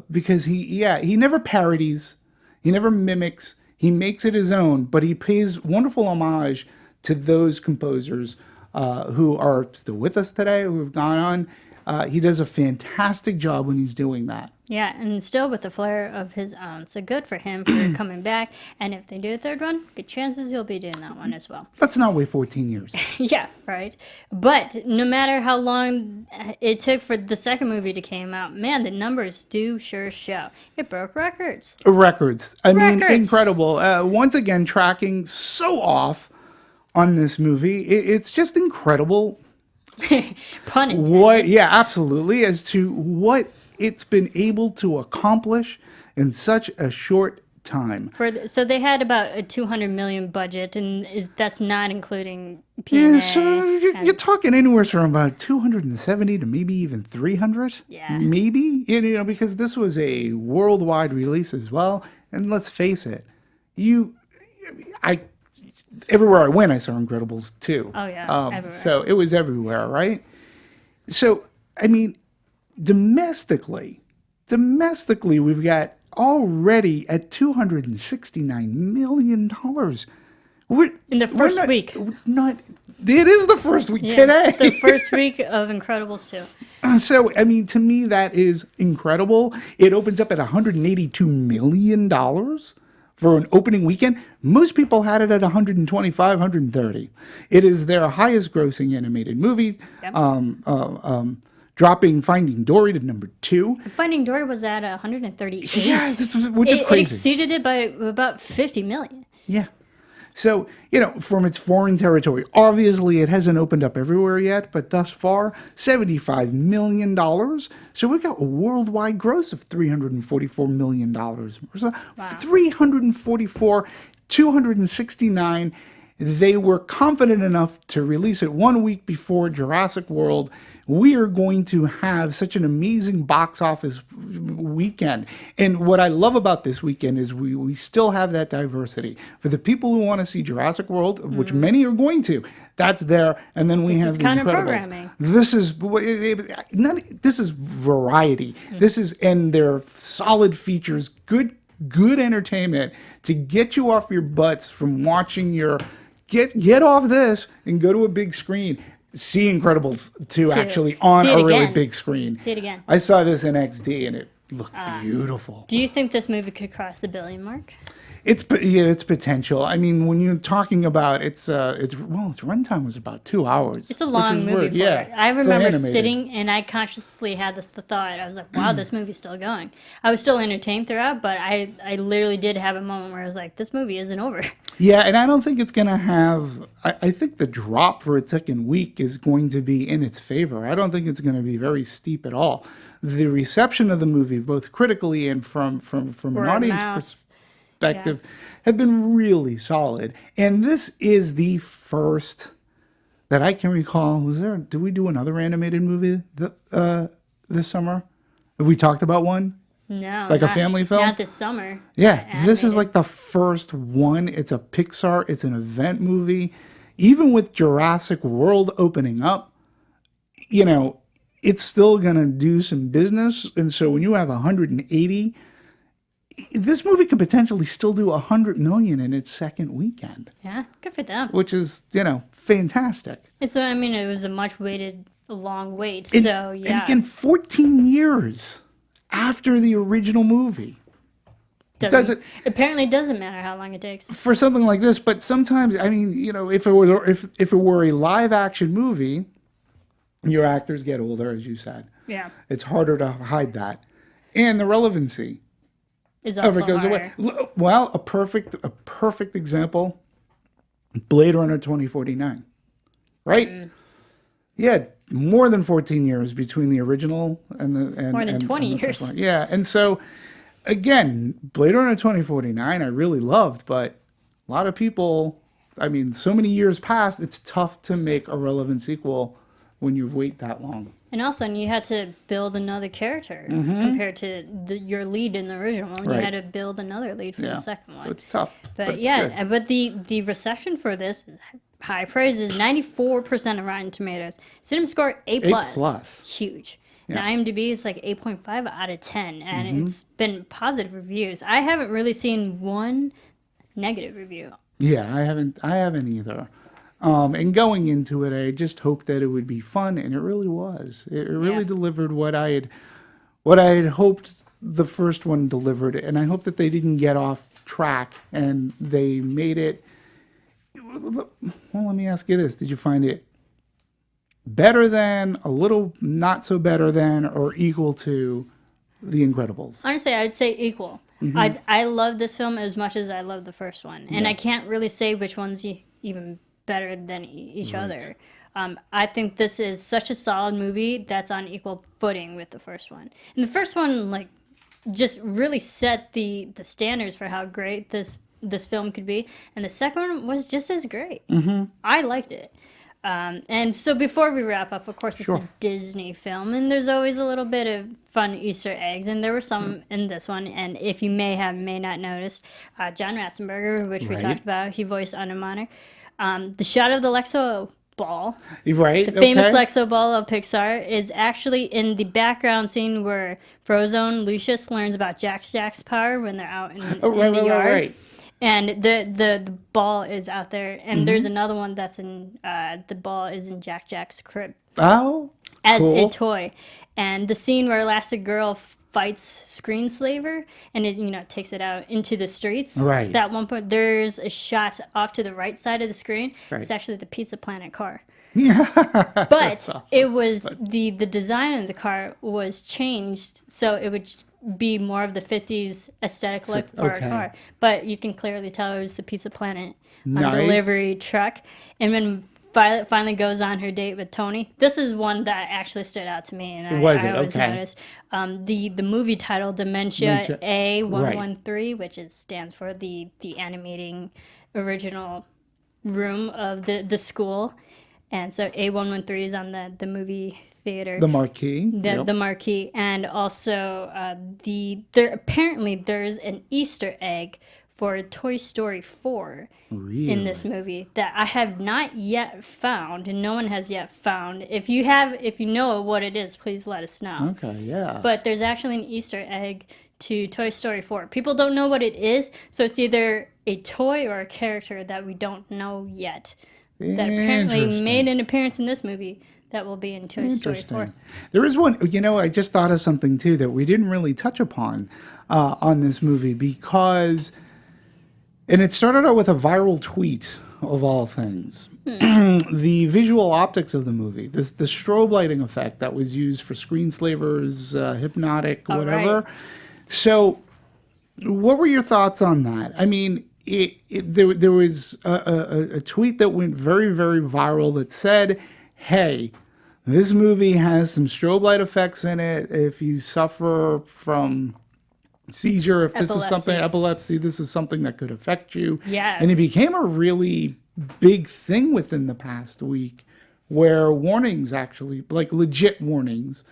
because he never parodies, he never mimics. He makes it his own, but he pays wonderful homage to those composers who are still with us today, who have gone on. He does a fantastic job when he's doing that. Yeah, and still with the flair of his own. So good for him for coming back. And if they do a third one, good chances he'll be doing that one as well. Let's not wait 14 years. Yeah, right. But no matter how long it took for the second movie to come out, man, the numbers do sure show. It broke records. Records. I mean, Records. incredible. Once again, tracking so off on this movie. It's just incredible. Pun intended. Yeah, absolutely. As to what it's been able to accomplish in such a short time. So they had about a $200 million budget, and that's not including P&A. Yeah, so you're talking anywhere from about 270 to maybe even 300. Yeah. Maybe, because this was a worldwide release as well. And let's face it, everywhere I went, I saw Incredibles 2. Oh, yeah, everywhere. So it was everywhere, right? So, I mean, domestically, we've got already at $269 million. In the first week. It is the first week Yeah, today. the first week of Incredibles 2. So, I mean, to me, that is incredible. It opens up at $182 million for an opening weekend. Most people had it at 125, 130. It is their highest grossing animated movie. Yep. Dropping Finding Dory to number 2. Finding Dory was at 138. Yeah, which is It crazy. exceeded it by about 50 million. Yeah. So, from its foreign territory, obviously it hasn't opened up everywhere yet, but thus far, $75 million. So we've got a worldwide gross of $344 million. So 344, 269. They were confident enough to release it 1 week before Jurassic World. We are going to have such an amazing box office weekend. And what I love about this weekend is we still have that diversity. For the people who want to see Jurassic World, which many are going to, that's there. And then we This have is the kind of Incredibles. programming. This is variety. This is, and they're solid features, good entertainment to get you off your butts from watching your get off this and go to a big screen. See Incredibles 2 actually on see it a really again. big screen. See it again. I saw this in XD and it looked beautiful. Do you think this movie could cross the billion mark? It's potential. I mean, when you're talking about its runtime was about 2 hours. It's a long movie weird. for it. I remember sitting and I consciously had the thought, I was like, wow, this movie's still going. I was still entertained throughout, but I literally did have a moment where I was like, this movie isn't over. Yeah, and I don't think it's going to have... I think the drop for its second week is going to be in its favor. I don't think it's going to be very steep at all. The reception of the movie, both critically and from an audience perspective, have been really solid. And this is the first that I can recall. Did we do another animated movie this summer? Have we talked about one? No. Like a family film? Not this summer. Yeah, this is like the first one. It's a Pixar, it's an event movie. Even with Jurassic World opening up, you know, it's still going to do some business. And so when you have 180, this movie could potentially still do 100 million in its second weekend. Yeah, good for them. Which is, fantastic. It was a much long wait. So, yeah. And again, 14 years after the original movie. Apparently it doesn't matter how long it takes. For something like this, but sometimes, if it were a live action movie, your actors get older, as you said. Yeah. It's harder to hide that. And the relevancy is also goes higher. away. Well, a perfect example, Blade Runner 2049. Right? Mm. Yeah, more than 14 years between the original and the... More than 20 years. Yeah, and so, again, Blade Runner 2049 I really loved, but a lot of people, so many years passed, it's tough to make a relevant sequel when you wait that long. And also, you had to build another character compared to your lead in the original one. Right. You had to build another lead for the second one. So it's tough. But the reception for this, high praise, is 94% of Rotten Tomatoes. Cinema score A+. Huge. Yeah. And IMDb is like 8.5 out of 10. And it's been positive reviews. I haven't really seen one negative review. Yeah, I haven't either. And going into it, I just hoped that it would be fun, and it really was. It really delivered what I had hoped the first one delivered, and I hope that they didn't get off track and they made it. Well, let me ask you this: did you find it better than, a little not so better than, or equal to The Incredibles? Honestly, I'd say equal. I love this film as much as I love the first one, and I can't really say which one's even better than each other. I think this is such a solid movie that's on equal footing with the first one. And the first one, just really set the standards for how great this film could be. And the second one was just as great. I liked it. And so before we wrap up, of course, it's a Disney film, and there's always a little bit of fun Easter eggs, and there were some in this one. And if you may not noticed, John Ratzenberger, which we talked about, he voiced Anumana. The shot of the Lexo ball, the famous Lexo ball of Pixar, is actually in the background scene where Frozone Lucius learns about Jack's power when they're out in the yard. Right. And the ball is out there, and there's another one that's in the ball is in Jack's crib. Oh, as a toy, and the scene where Elastigirl fights Screenslaver, and it takes it out into the streets. Right. At one point, there's a shot off to the right side of the screen. Right. It's actually the Pizza Planet car. But awesome. It was the design of the car was changed, so it would be more of the 50s aesthetic look for a car. But you can clearly tell it was the Pizza Planet delivery truck. And when Violet finally goes on her date with Tony, this is one that actually stood out to me, and I always noticed. The movie title, Dementia A113, which stands for the animating original room of the school. And so A113 is on the movie theater. The marquee. The marquee. And also, there's an Easter egg for Toy Story 4 in this movie that I have not yet found, and no one has yet found. If you know what it is, please let us know. Okay, yeah. But there's actually an Easter egg to Toy Story 4. People don't know what it is, so it's either a toy or a character that we don't know yet. That apparently made an appearance in this movie that will be in Toy Story 4. There is one, I just thought of something too that we didn't really touch upon on this movie, because And it started out with a viral tweet, of all things. The visual optics of the movie, the strobe lighting effect that was used for screenslavers, hypnotic, whatever. Right. So, what were your thoughts on that? I mean, there was a tweet that went very, very viral that said, hey, this movie has some strobe light effects in it. If you suffer from seizure, if this is something, epilepsy, this is something that could affect you. Yeah. And it became a really big thing within the past week where warnings actually, like legit warnings,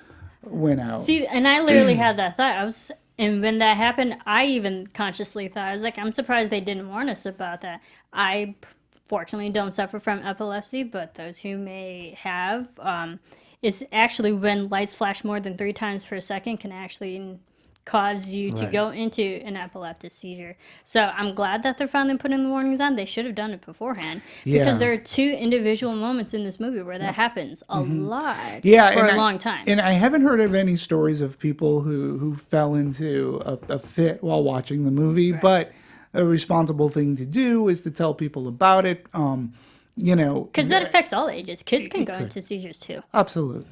went out. See, and I literally had that thought. And when that happened, I even consciously thought, I was like, I'm surprised they didn't warn us about that. I fortunately don't suffer from epilepsy, but those who may have, it's actually when lights flash more than 3 times per second can actually cause you to go into an epileptic seizure. So I'm glad that they're finally putting the warnings on. They should have done it beforehand because there are 2 individual moments in this movie where that happens a lot for a long time. And I haven't heard of any stories of people who fell into a fit while watching the movie, but a responsible thing to do is to tell people about it. Because that affects all ages. Kids can go into seizures too. Absolutely.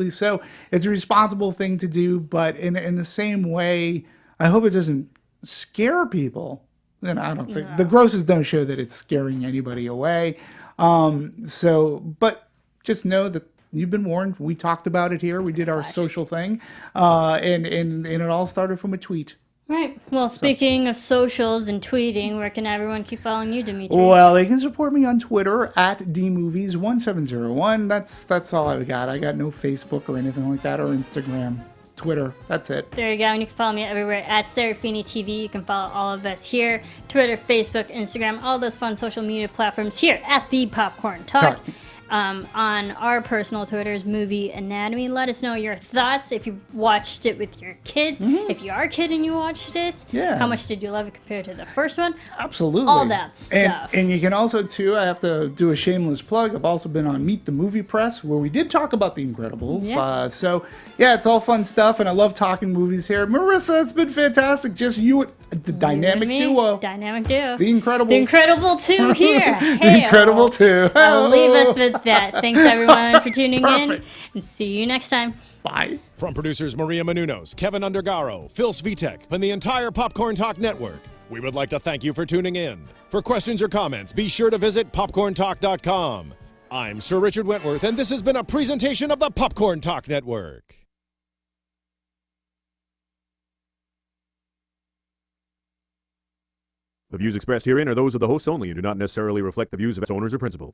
So it's a responsible thing to do, but in the same way, I hope it doesn't scare people. And I don't think the grosses don't show that it's scaring anybody away. But just know that you've been warned. We talked about it here. We did our social thing, and it all started from a tweet. Right. Well, speaking of socials and tweeting, where can everyone keep following you, Demetri? Well, they can support me on Twitter at dmovies1701. That's all I've got. I got no Facebook or anything like that, or Instagram, Twitter. That's it. There you go. And you can follow me everywhere at Serafini TV. You can follow all of us here, Twitter, Facebook, Instagram, all those fun social media platforms here at the Popcorn Talk. On our personal Twitters, Movie Anatomy. Let us know your thoughts if you watched it with your kids. If you are a kid and you watched it, how much did you love it compared to the first one? Absolutely. All that stuff. And you can also, too, I have to do a shameless plug. I've also been on Meet the Movie Press, where we did talk about The Incredibles. It's all fun stuff, and I love talking movies here. Marisa, it's been fantastic. Just you, the dynamic duo. Dynamic duo. The Incredibles. The Incredible 2 here. The Incredible 2. I'll leave us with that. Thanks, everyone, for tuning in, and see you next time. Bye. From producers Maria Menounos, Kevin Undergaro, Phil Svitek, and the entire Popcorn Talk Network, we would like to thank you for tuning in. For questions or comments, be sure to visit popcorntalk.com. I'm Sir Richard Wentworth, and this has been a presentation of the Popcorn Talk Network. The views expressed herein are those of the hosts only and do not necessarily reflect the views of its owners or principals.